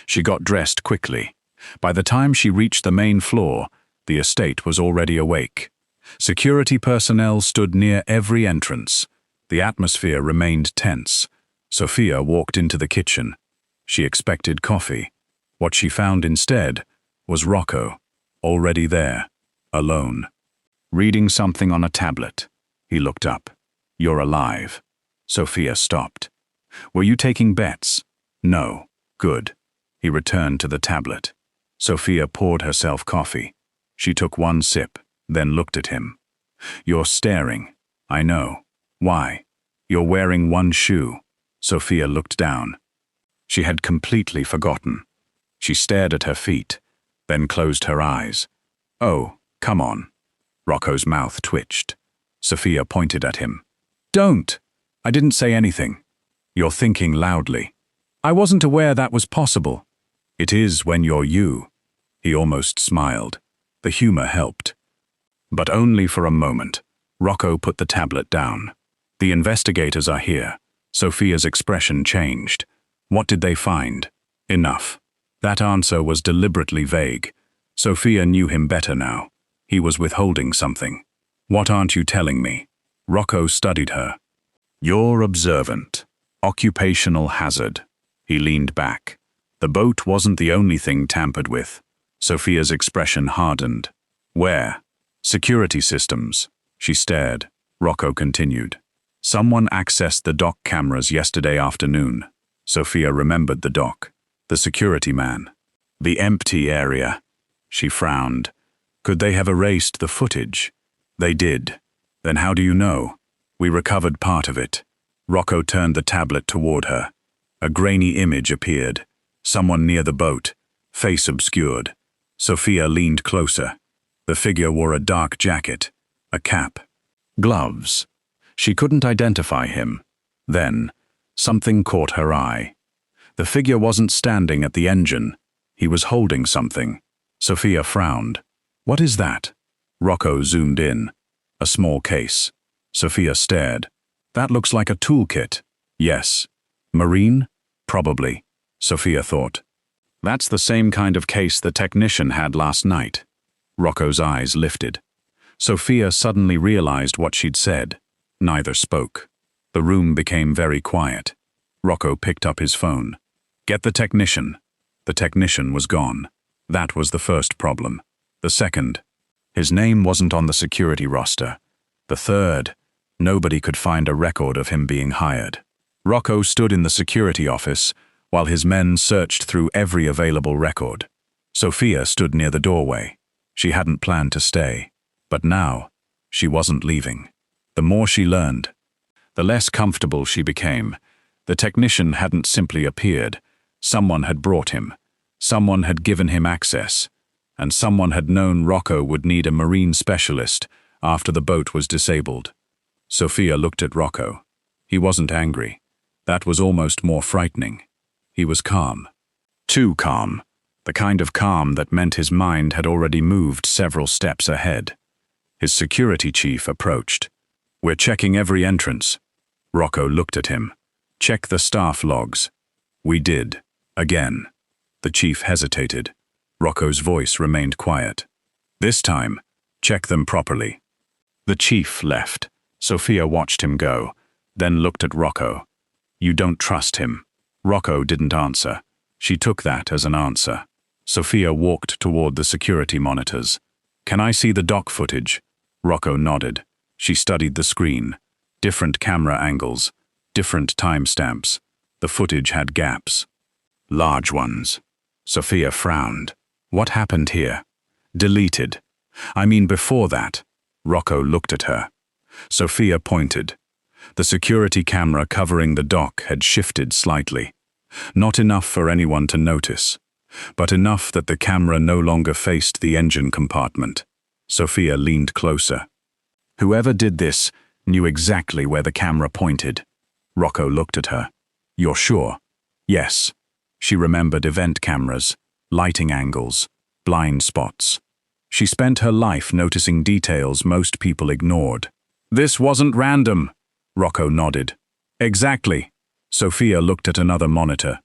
She got dressed quickly. By the time she reached the main floor, the estate was already awake. Security personnel stood near every entrance. The atmosphere remained tense. Sophia walked into the kitchen. She expected coffee. What she found instead was Rocco, already there, alone, reading something on a tablet. He looked up. "You're alive." Sophia stopped. "Were you taking bets?" "No." "Good." He returned to the tablet. Sophia poured herself coffee. She took one sip, then looked at him. "You're staring." "I know." "Why?" "You're wearing one shoe." Sophia looked down. She had completely forgotten. She stared at her feet, then closed her eyes. "Oh, come on." Rocco's mouth twitched. Sophia pointed at him. "Don't!" "I didn't say anything." "You're thinking loudly." "I wasn't aware that was possible." "It is when you're you." He almost smiled. The humor helped. But only for a moment. Rocco put the tablet down. "The investigators are here." Sophia's expression changed. "What did they find?" "Enough." That answer was deliberately vague. Sophia knew him better now. He was withholding something. "What aren't you telling me?" Rocco studied her. "You're observant. Occupational hazard." He leaned back. The boat wasn't the only thing tampered with. Sophia's expression hardened. "Where?" "Security systems." She stared. Rocco continued. "Someone accessed the dock cameras yesterday afternoon." Sophia remembered the dock. The security man. "The empty area." She frowned. "Could they have erased the footage?" "They did." "Then how do you know?" "We recovered part of it." Rocco turned the tablet toward her. A grainy image appeared. Someone near the boat, face obscured. Sophia leaned closer. The figure wore a dark jacket, a cap, gloves. She couldn't identify him. Then, Something caught her eye. The figure wasn't standing at the engine. He was holding something. Sophia frowned. What is that? Rocco zoomed in. A small case. Sophia stared. That looks like a toolkit. Yes. Marine? Probably, Sophia thought. That's the same kind of case the technician had last night. Rocco's eyes lifted. Sophia suddenly realized what she'd said. Neither spoke. The room became very quiet. Rocco picked up his phone. Get the technician. The technician was gone. That was the first problem. The second, his name wasn't on the security roster. The third, nobody could find a record of him being hired. Rocco stood in the security office while his men searched through every available record. Sophia stood near the doorway. She hadn't planned to stay. But now, she wasn't leaving. The more she learned, the less comfortable she became. The technician hadn't simply appeared. Someone had brought him. Someone had given him access. And someone had known Rocco would need a marine specialist after the boat was disabled. Sophia looked at Rocco. He wasn't angry. That was almost more frightening. He was calm. Too calm. The kind of calm that meant his mind had already moved several steps ahead. His security chief approached. We're checking every entrance. Rocco looked at him. Check the staff logs. We did. Again. The chief hesitated. Rocco's voice remained quiet. This time, check them properly. The chief left. Sophia watched him go, then looked at Rocco. You don't trust him. Rocco didn't answer. She took that as an answer. Sophia walked toward the security monitors. Can I see the dock footage? Rocco nodded. She studied the screen. Different camera angles. Different timestamps. The footage had gaps. Large ones. Sophia frowned. What happened here? Deleted. I mean before that. Rocco looked at her. Sophia pointed. The security camera covering the dock had shifted slightly. Not enough for anyone to notice, but enough that the camera no longer faced the engine compartment. Sophia leaned closer. Whoever did this knew exactly where the camera pointed. Rocco looked at her. You're sure? Yes. She remembered event cameras, lighting angles, blind spots. She spent her life noticing details most people ignored. This wasn't random, Rocco nodded. Exactly. Sophia looked at another monitor.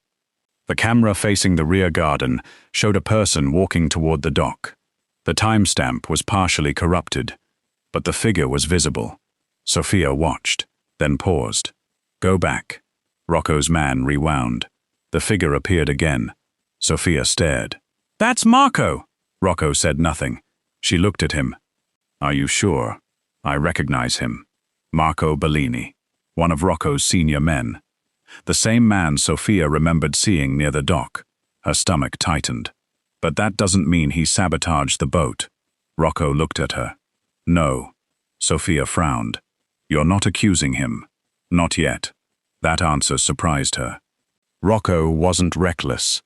The camera facing the rear garden showed a person walking toward the dock. The timestamp was partially corrupted, but the figure was visible. Sophia watched, then paused. Go back. Rocco's man rewound. The figure appeared again. Sophia stared. That's Marco! Rocco said nothing. She looked at him. Are you sure? I recognize him. Marco Bellini, one of Rocco's senior men. The same man Sophia remembered seeing near the dock. Her stomach tightened. But that doesn't mean he sabotaged the boat. Rocco looked at her. No. Sophia frowned. You're not accusing him. Not yet. That answer surprised her. Rocco wasn't reckless.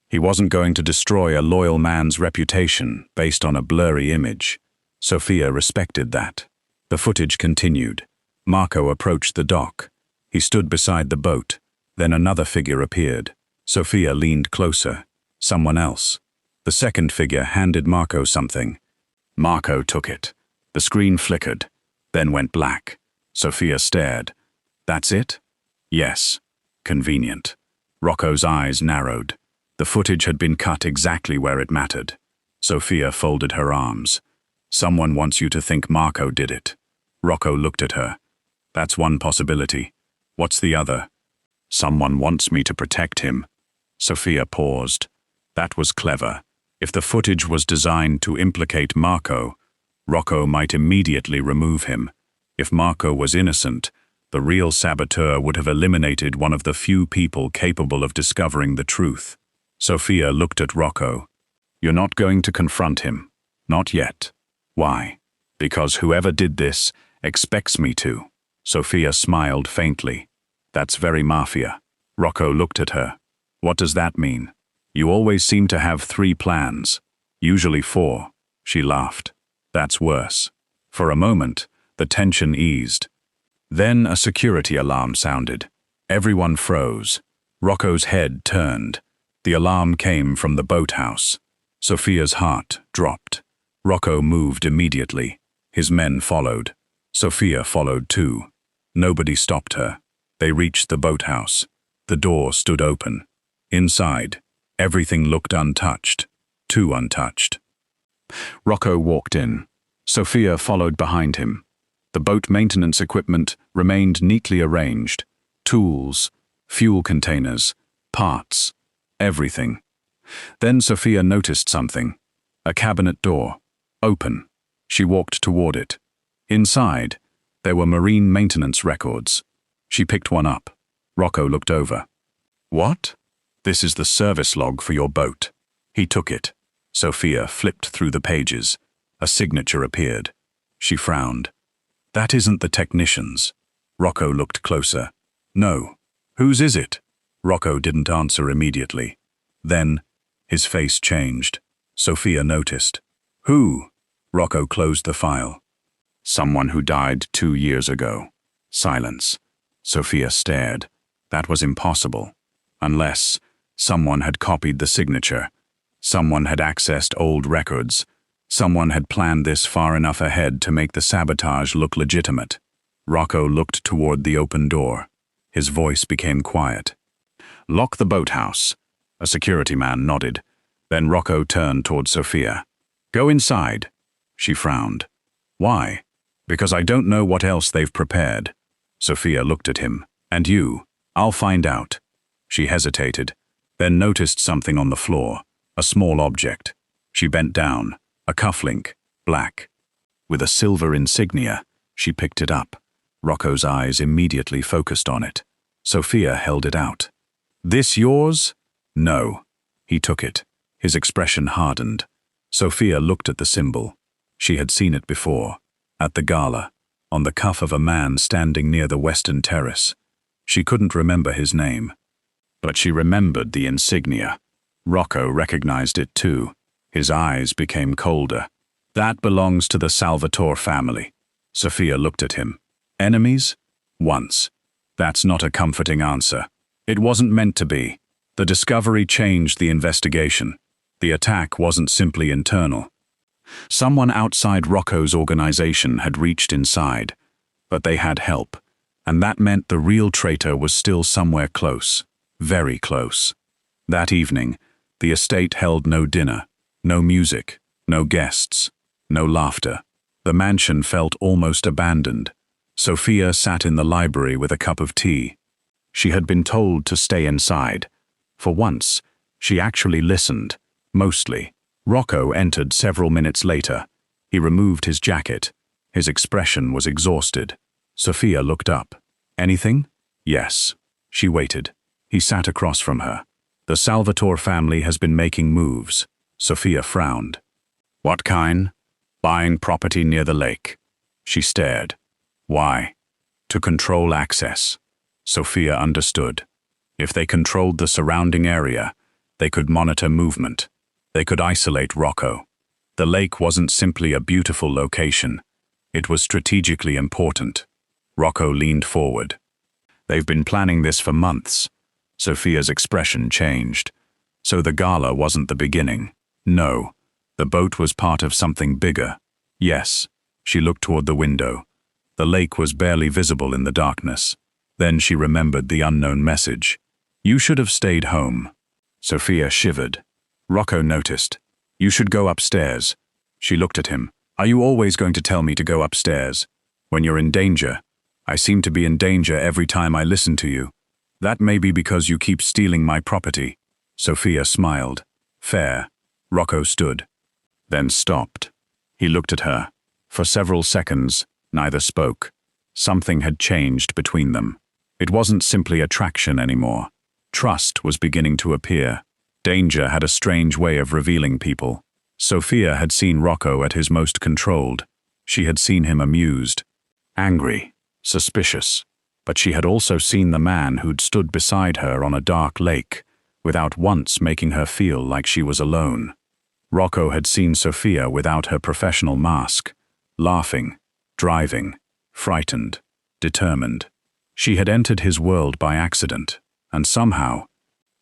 He wasn't going to destroy a loyal man's reputation based on a blurry image. Sophia respected that. The footage continued. Marco approached the dock. He stood beside the boat. Then another figure appeared. Sophia leaned closer. Someone else. The second figure handed Marco something. Marco took it. The screen flickered, then went black. Sophia stared. That's it? Yes. Convenient. Rocco's eyes narrowed. The footage had been cut exactly where it mattered. Sophia folded her arms. Someone wants you to think Marco did it. Rocco looked at her. That's one possibility. What's the other? Someone wants me to protect him. Sophia paused. That was clever. If the footage was designed to implicate Marco, Rocco might immediately remove him. If Marco was innocent, the real saboteur would have eliminated one of the few people capable of discovering the truth. Sophia looked at Rocco. You're not going to confront him. Not yet. Why? Because whoever did this expects me to. Sophia smiled faintly. That's very Mafia. Rocco looked at her. What does that mean? You always seem to have 3 plans. Usually 4. She laughed. That's worse. For a moment, the tension eased. Then a security alarm sounded. Everyone froze. Rocco's head turned. The alarm came from the boathouse. Sophia's heart dropped. Rocco moved immediately. His men followed. Sophia followed too. Nobody stopped her. They reached the boathouse. The door stood open. Inside, everything looked untouched. Too untouched. Rocco walked in. Sophia followed behind him. The boat maintenance equipment remained neatly arranged. Tools, fuel containers, parts, everything. Then Sophia noticed something. A cabinet door. Open. She walked toward it. Inside, there were marine maintenance records. She picked one up. Rocco looked over. "What?" "This is the service log for your boat." He took it. Sophia flipped through the pages. A signature appeared. She frowned. "That isn't the technician's." Rocco looked closer. "No. Whose is it?" Rocco didn't answer immediately. Then, his face changed. Sophia noticed. "Who?" Rocco closed the file. "Someone who died 2 years ago." Silence. Sophia stared. That was impossible. Unless someone had copied the signature. Someone had accessed old records. Someone had planned this far enough ahead to make the sabotage look legitimate. Rocco looked toward the open door. His voice became quiet. "Lock the boathouse." A security man nodded. Then Rocco turned toward Sophia. "Go inside." She frowned. "Why?" "Because I don't know what else they've prepared." Sophia looked at him. "And you?" "I'll find out." She hesitated, then noticed something on the floor, a small object. She bent down, a cufflink, black. With a silver insignia, she picked it up. Rocco's eyes immediately focused on it. Sophia held it out. "This yours?" "No." He took it. His expression hardened. Sophia looked at the symbol. She had seen it before, at the gala, on the cuff of a man standing near the western terrace. She couldn't remember his name, but she remembered the insignia. Rocco recognized it too. His eyes became colder. "That belongs to the Salvatore family." Sophia looked at him. "Enemies?" "Once." That's not a comforting answer. It wasn't meant to be. The discovery changed the investigation. The attack wasn't simply internal. Someone outside Rocco's organization had reached inside, but they had help, and that meant the real traitor was still somewhere close, very close. That evening, the estate held no dinner, no music, no guests, no laughter. The mansion felt almost abandoned. Sophia sat in the library with a cup of tea. She had been told to stay inside. For once, she actually listened, mostly. Rocco entered several minutes later. He removed his jacket. His expression was exhausted. Sophia looked up. "Anything?" "Yes." She waited. He sat across from her. "The Salvatore family has been making moves." Sophia frowned. "What kind?" "Buying property near the lake." She stared. "Why?" "To control access." Sophia understood. If they controlled the surrounding area, they could monitor movement. They could isolate Rocco. The lake wasn't simply a beautiful location. It was strategically important. Rocco leaned forward. "They've been planning this for months." Sophia's expression changed. So the gala wasn't the beginning. No, the boat was part of something bigger. Yes, she looked toward the window. The lake was barely visible in the darkness. Then she remembered the unknown message. "You should have stayed home." Sophia shivered. Rocco noticed. "You should go upstairs." She looked at him. "Are you always going to tell me to go upstairs? When you're in danger? I seem to be in danger every time I listen to you. That may be because you keep stealing my property." Sophia smiled. "Fair." Rocco stood, then stopped. He looked at her. For several seconds, neither spoke. Something had changed between them. It wasn't simply attraction anymore. Trust was beginning to appear. Danger had a strange way of revealing people. Sophia had seen Rocco at his most controlled. She had seen him amused, angry, suspicious. But she had also seen the man who'd stood beside her on a dark lake, without once making her feel like she was alone. Rocco had seen Sophia without her professional mask, laughing, driving, frightened, determined. She had entered his world by accident, and somehow,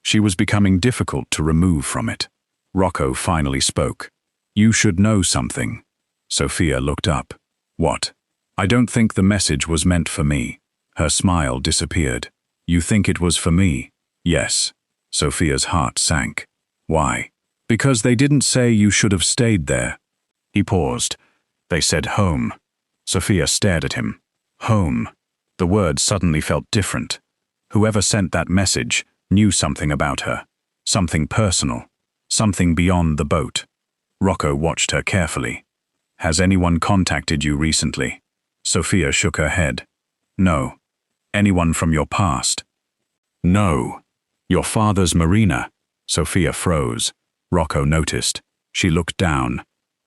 she was becoming difficult to remove from it. Rocco finally spoke. "You should know something." Sophia looked up. "What?" "I don't think the message was meant for me." Her smile disappeared. "You think it was for me?" "Yes." Sophia's heart sank. "Why?" "Because they didn't say you should have stayed there." He paused. "They said home." Sophia stared at him. Home. The word suddenly felt different. Whoever sent that message knew something about her. Something personal. Something beyond the boat. Rocco watched her carefully. "Has anyone contacted you recently?" Sophia shook her head. "No." "Anyone from your past?" "No." "Your father's marina?" Sophia froze. Rocco noticed. She looked down.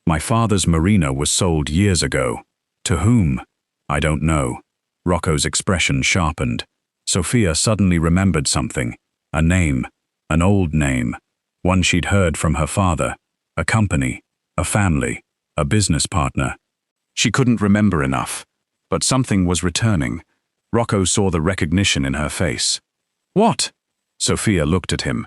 "My father's marina was sold years ago." "To whom?" "I don't know." Rocco's expression sharpened. Sophia suddenly remembered something. A name. An old name. One she'd heard from her father. A company. A family. A business partner. She couldn't remember enough. But something was returning. Rocco saw the recognition in her face. "What?" Sophia looked at him.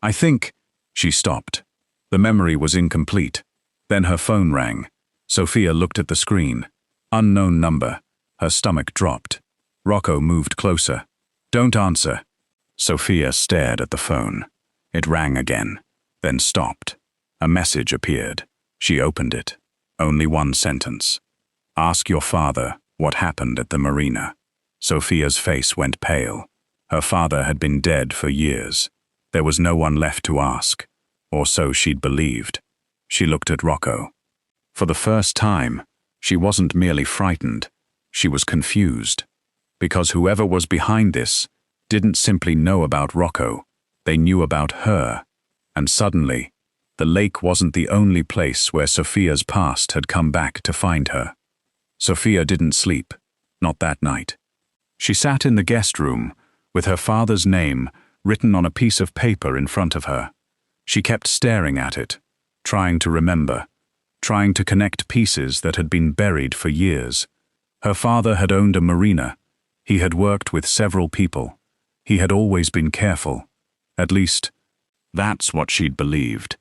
"I think—" She stopped. The memory was incomplete. Then her phone rang. Sophia looked at the screen. Unknown number. Her stomach dropped. Rocco moved closer. "Don't answer." Sophia stared at the phone. It rang again, then stopped. A message appeared. She opened it. Only one sentence. "Ask your father what happened at the marina." Sophia's face went pale. Her father had been dead for years. There was no one left to ask, or so she'd believed. She looked at Rocco. For the first time, she wasn't merely frightened. She was confused. Because whoever was behind this didn't simply know about Rocco, they knew about her. And suddenly, the lake wasn't the only place where Sophia's past had come back to find her. Sophia didn't sleep, not that night. She sat in the guest room, with her father's name written on a piece of paper in front of her. She kept staring at it, trying to remember, trying to connect pieces that had been buried for years. Her father had owned a marina. He had worked with several people. He had always been careful. At least, that's what she'd believed.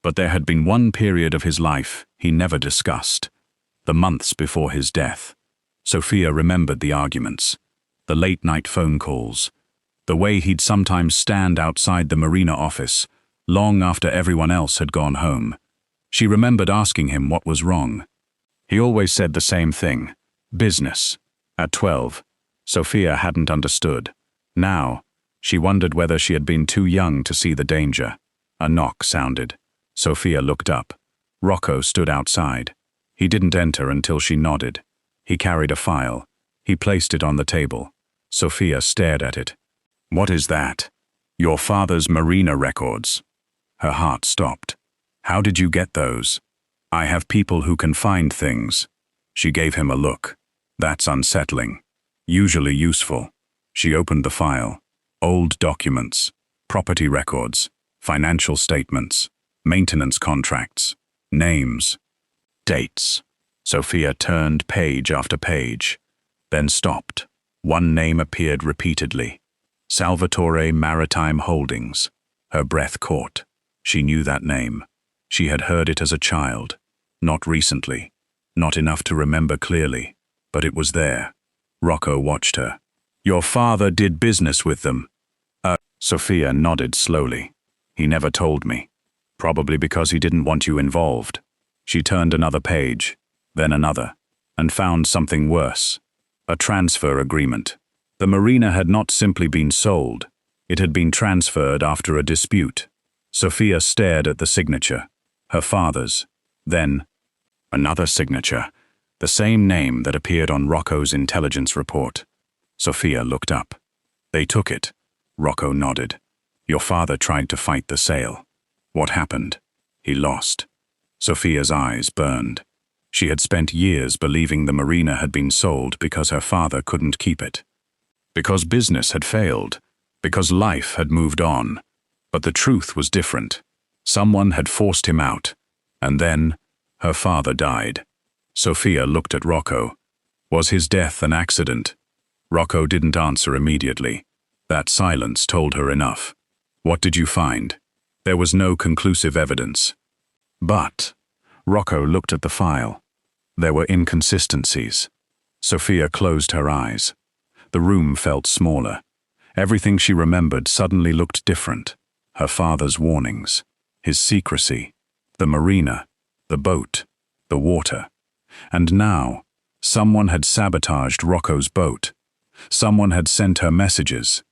But there had been one period of his life he never discussed. The months before his death. Sophia remembered the arguments, the late-night phone calls, the way he'd sometimes stand outside the marina office, long after everyone else had gone home. She remembered asking him what was wrong. He always said the same thing. Business. At 12, Sophia hadn't understood. Now, she wondered whether she had been too young to see the danger. A knock sounded. Sophia looked up. Rocco stood outside. He didn't enter until she nodded. He carried a file. He placed it on the table. Sophia stared at it. "What is that?" "Your father's marina records." Her heart stopped. "How did you get those?" "I have people who can find things." She gave him a look. "That's unsettling. Usually useful." She opened the file. Old documents, property records, financial statements, maintenance contracts, names, dates. Sophia turned page after page, then stopped. One name appeared repeatedly. Salvatore Maritime Holdings. Her breath caught. She knew that name. She had heard it as a child. Not recently. Not enough to remember clearly. But it was there. Rocco watched her. "Your father did business with them." Sophia nodded slowly. "He never told me. Probably because he didn't want you involved." She turned another page, then another, and found something worse. A transfer agreement. The marina had not simply been sold. It had been transferred after a dispute. Sophia stared at the signature. Her father's. Then, another signature. The same name that appeared on Rocco's intelligence report. Sophia looked up. "They took it." Rocco nodded. "Your father tried to fight the sale. What happened?" "He lost." Sophia's eyes burned. She had spent years believing the marina had been sold because her father couldn't keep it. Because business had failed. Because life had moved on. But the truth was different. Someone had forced him out. And then, her father died. Sophia looked at Rocco. Was his death an accident? Rocco didn't answer immediately. That silence told her enough. What did you find? There was no conclusive evidence. But Rocco looked at the file. There were inconsistencies. Sophia closed her eyes. The room felt smaller. Everything she remembered suddenly looked different. Her father's warnings, his secrecy, the marina, the boat, the water. And now, someone had sabotaged Rocco's boat. Someone had sent her messages.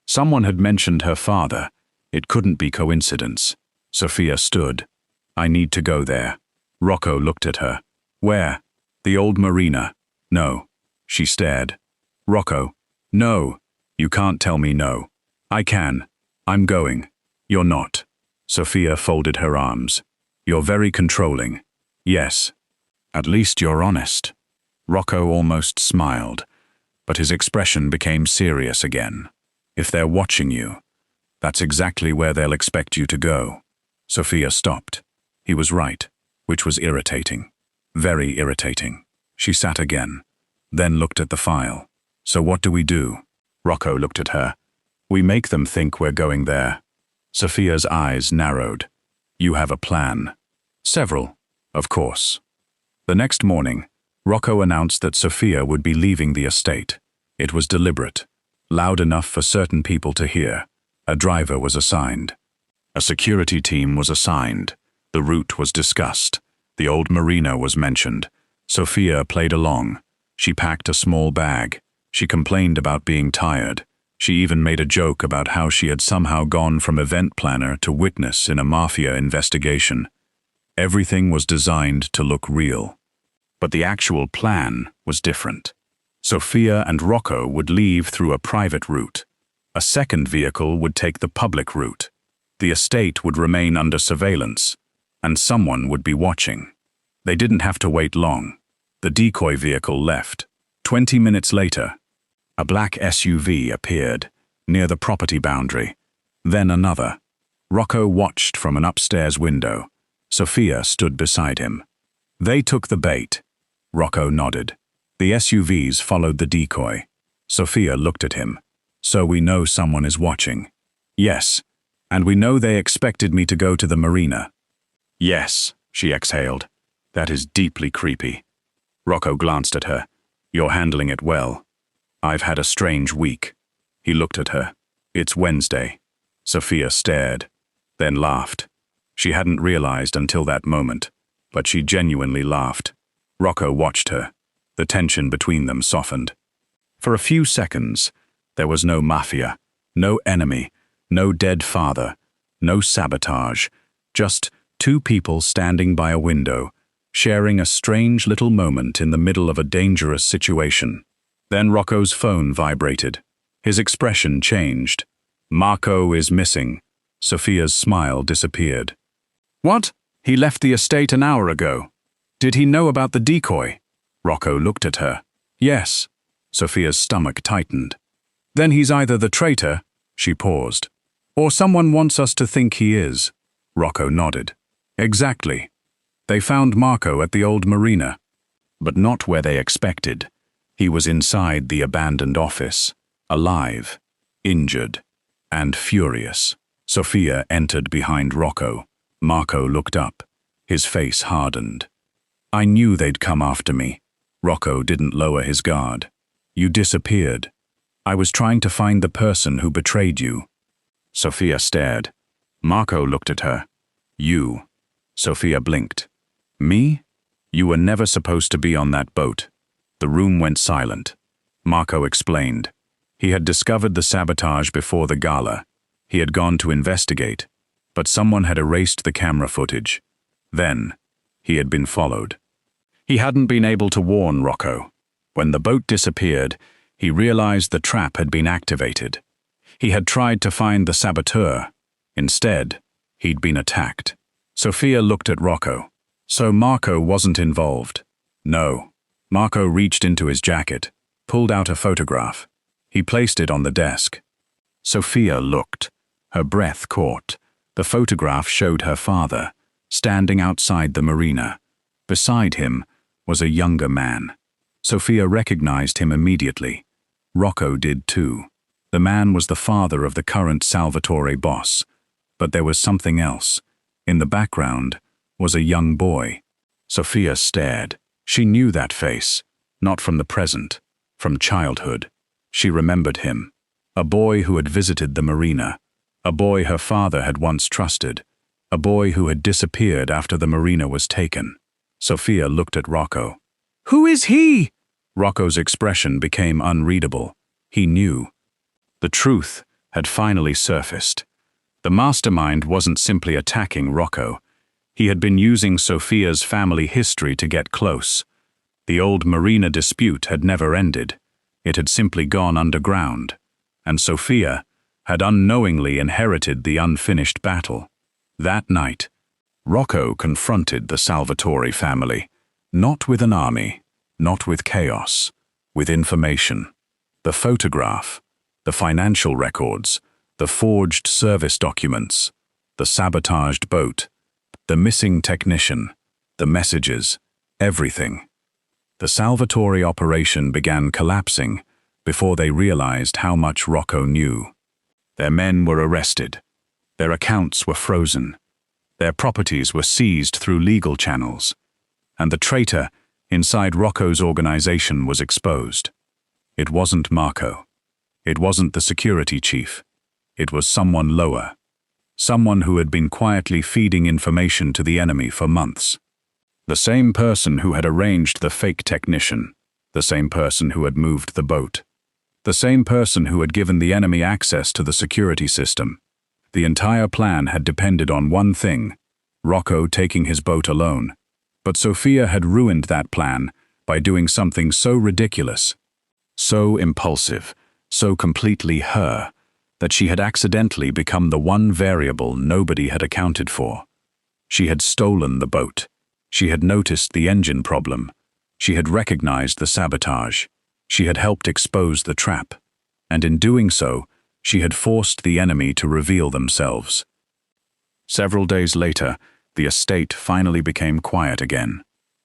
Someone had mentioned her father. It couldn't be coincidence. Sophia stood. I need to go there. Rocco looked at her. Where? The old marina. No. She stared. Rocco. No. You can't tell me no. I can. I'm going. You're not. Sophia folded her arms. You're very controlling. Yes. At least you're honest. Rocco almost smiled, but his expression became serious again. If they're watching you, that's exactly where they'll expect you to go. Sophia stopped. He was right, which was irritating. Very irritating. She sat again, then looked at the file. So what do we do? Rocco looked at her. We make them think we're going there. Sophia's eyes narrowed. You have a plan. Several, of course. The next morning, Rocco announced that Sophia would be leaving the estate. It was deliberate, loud enough for certain people to hear. A driver was assigned. A security team was assigned. The route was discussed. The old marina was mentioned. Sophia played along. She packed a small bag. She complained about being tired. She even made a joke about how she had somehow gone from event planner to witness in a Mafia investigation. Everything was designed to look real. But the actual plan was different. Sophia and Rocco would leave through a private route. A second vehicle would take the public route. The estate would remain under surveillance, and someone would be watching. They didn't have to wait long. The decoy vehicle left. 20 minutes later, a black SUV appeared near the property boundary. Then another. Rocco watched from an upstairs window. Sophia stood beside him. They took the bait. Rocco nodded. The SUVs followed the decoy. Sophia looked at him. So we know someone is watching. Yes, and we know they expected me to go to the marina. Yes, she exhaled. That is deeply creepy. Rocco glanced at her. You're handling it well. I've had a strange week. He looked at her. It's Wednesday. Sophia stared, then laughed. She hadn't realized until that moment, but she genuinely laughed. Rocco watched her. The tension between them softened. For a few seconds, there was no Mafia, no enemy, no dead father, no sabotage, just two people standing by a window, sharing a strange little moment in the middle of a dangerous situation. Then Rocco's phone vibrated. His expression changed. Marco is missing. Sophia's smile disappeared. What? He left the estate an hour ago. Did he know about the decoy? Rocco looked at her. Yes. Sophia's stomach tightened. Then he's either the traitor, she paused, or someone wants us to think he is. Rocco nodded. Exactly. They found Marco at the old marina, but not where they expected. He was inside the abandoned office, alive, injured, and furious. Sophia entered behind Rocco. Marco looked up. His face hardened. I knew they'd come after me. Rocco didn't lower his guard. You disappeared. I was trying to find the person who betrayed you. Sophia stared. Marco looked at her. You. Sophia blinked. Me? You were never supposed to be on that boat. The room went silent. Marco explained. He had discovered the sabotage before the gala. He had gone to investigate, but someone had erased the camera footage. Then, he had been followed. He hadn't been able to warn Rocco. When the boat disappeared, he realized the trap had been activated. He had tried to find the saboteur. Instead, he'd been attacked. Sophia looked at Rocco. So Marco wasn't involved. No. Marco reached into his jacket, pulled out a photograph. He placed it on the desk. Sophia looked. Her breath caught. The photograph showed her father, standing outside the marina. Beside him was a younger man. Sophia recognized him immediately. Rocco did too. The man was the father of the current Salvatore boss. But there was something else. In the background was a young boy. Sophia stared. She knew that face, not from the present, from childhood. She remembered him. A boy who had visited the marina. A boy her father had once trusted. A boy who had disappeared after the marina was taken. Sophia looked at Rocco. "Who is he?" Rocco's expression became unreadable. He knew. The truth had finally surfaced. The mastermind wasn't simply attacking Rocco. He had been using Sophia's family history to get close. The old marina dispute had never ended. It had simply gone underground. And Sophia had unknowingly inherited the unfinished battle. That night, Rocco confronted the Salvatore family, not with an army, not with chaos, with information. The photograph, the financial records, the forged service documents, the sabotaged boat, the missing technician, the messages, everything. The Salvatore operation began collapsing before they realized how much Rocco knew. Their men were arrested. Their accounts were frozen. Their properties were seized through legal channels. And the traitor inside Rocco's organization was exposed. It wasn't Marco. It wasn't the security chief. It was someone lower. Someone who had been quietly feeding information to the enemy for months. The same person who had arranged the fake technician. The same person who had moved the boat. The same person who had given the enemy access to the security system. The entire plan had depended on one thing: Rocco taking his boat alone. But Sophia had ruined that plan by doing something so ridiculous, so impulsive, so completely her, that she had accidentally become the one variable nobody had accounted for. She had stolen the boat. She had noticed the engine problem. She had recognized the sabotage. She had helped expose the trap. And in doing so, she had forced the enemy to reveal themselves. Several days later, the estate finally became quiet again.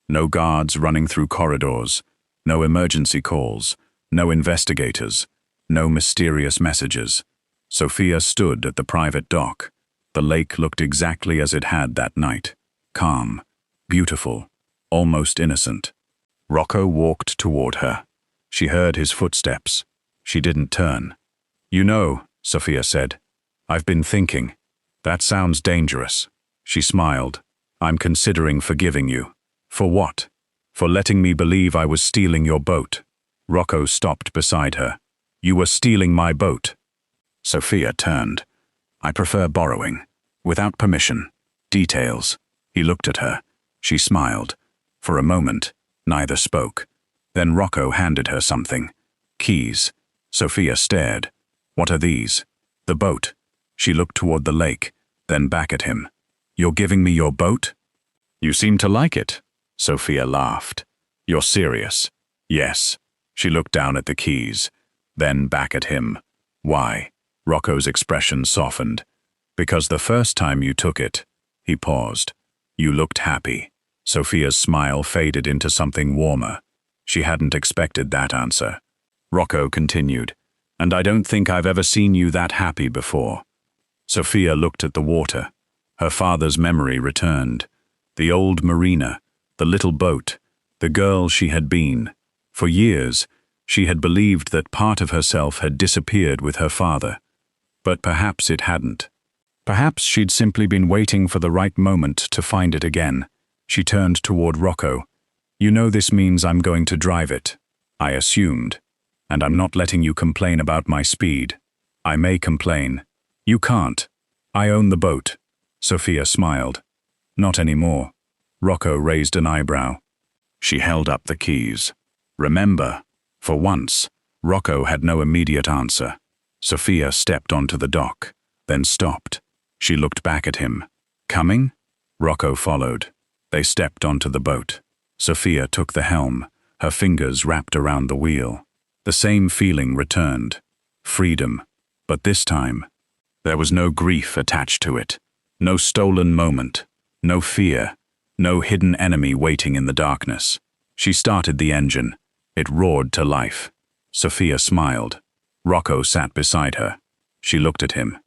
No guards running through corridors, no emergency calls, no investigators, no mysterious messages. Sophia stood at the private dock. The lake looked exactly as it had that night. Calm, beautiful, almost innocent. Rocco walked toward her. She heard his footsteps. She didn't turn. "You know," Sophia said, "I've been thinking. That sounds dangerous." She smiled. "I'm considering forgiving you." "For what?" "For letting me believe I was stealing your boat." Rocco stopped beside her. "You were stealing my boat." Sophia turned. "I prefer borrowing. Without permission. Details." He looked at her. She smiled. For a moment, neither spoke. Then Rocco handed her something. Keys. Sophia stared. "What are these?" "The boat." She looked toward the lake, then back at him. "You're giving me your boat?" "You seem to like it." Sophia laughed. "You're serious?" "Yes." She looked down at the keys, then back at him. "Why?" Rocco's expression softened. "Because the first time you took it," he paused, "you looked happy." Sophia's smile faded into something warmer. She hadn't expected that answer. Rocco continued, "And I don't think I've ever seen you that happy before." Sophia looked at the water. Her father's memory returned. The old marina, the little boat, the girl she had been. For years, she had believed that part of herself had disappeared with her father. But perhaps it hadn't. Perhaps she'd simply been waiting for the right moment to find it again. She turned toward Rocco. "You know this means I'm going to drive it." "I assumed. And I'm not letting you complain about my speed." "I may complain." "You can't. I own the boat." Sophia smiled. "Not anymore." Rocco raised an eyebrow. She held up the keys. "Remember." For once, Rocco had no immediate answer. Sophia stepped onto the dock, then stopped. She looked back at him. "Coming?" Rocco followed. They stepped onto the boat. Sophia took the helm, her fingers wrapped around the wheel. The same feeling returned. Freedom. But this time, there was no grief attached to it. No stolen moment. No fear. No hidden enemy waiting in the darkness. She started the engine. It roared to life. Sophia smiled. Rocco sat beside her. She looked at him.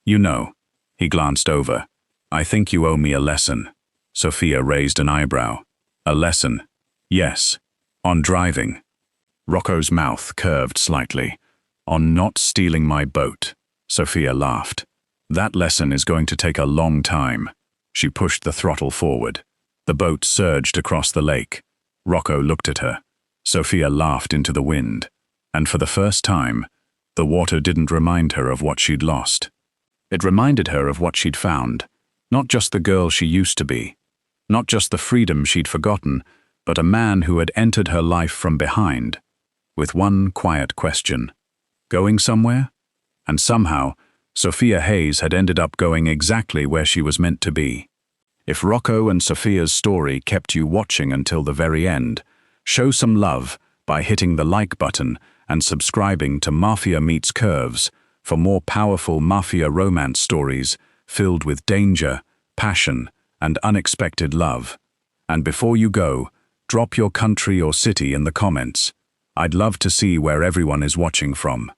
You know. He glanced over. I think you owe me a lesson. Sophia raised an eyebrow. A lesson? Yes. On driving. Rocco's mouth curved slightly. On not stealing my boat. Sophia laughed. That lesson is going to take a long time. She pushed the throttle forward. The boat surged across the lake. Rocco looked at her. Sophia laughed into the wind. And for the first time, the water didn't remind her of what she'd lost. It reminded her of what she'd found. Not just the girl she used to be. Not just the freedom she'd forgotten, but a man who had entered her life from behind. With one quiet question. Going somewhere? And somehow, Sophia Hayes had ended up going exactly where she was meant to be. If Rocco and Sophia's story kept you watching until the very end, show some love by hitting the like button and subscribing to Mafia Meets Curves for more powerful Mafia romance stories filled with danger, passion, and unexpected love. And before you go, drop your country or city in the comments. I'd love to see where everyone is watching from.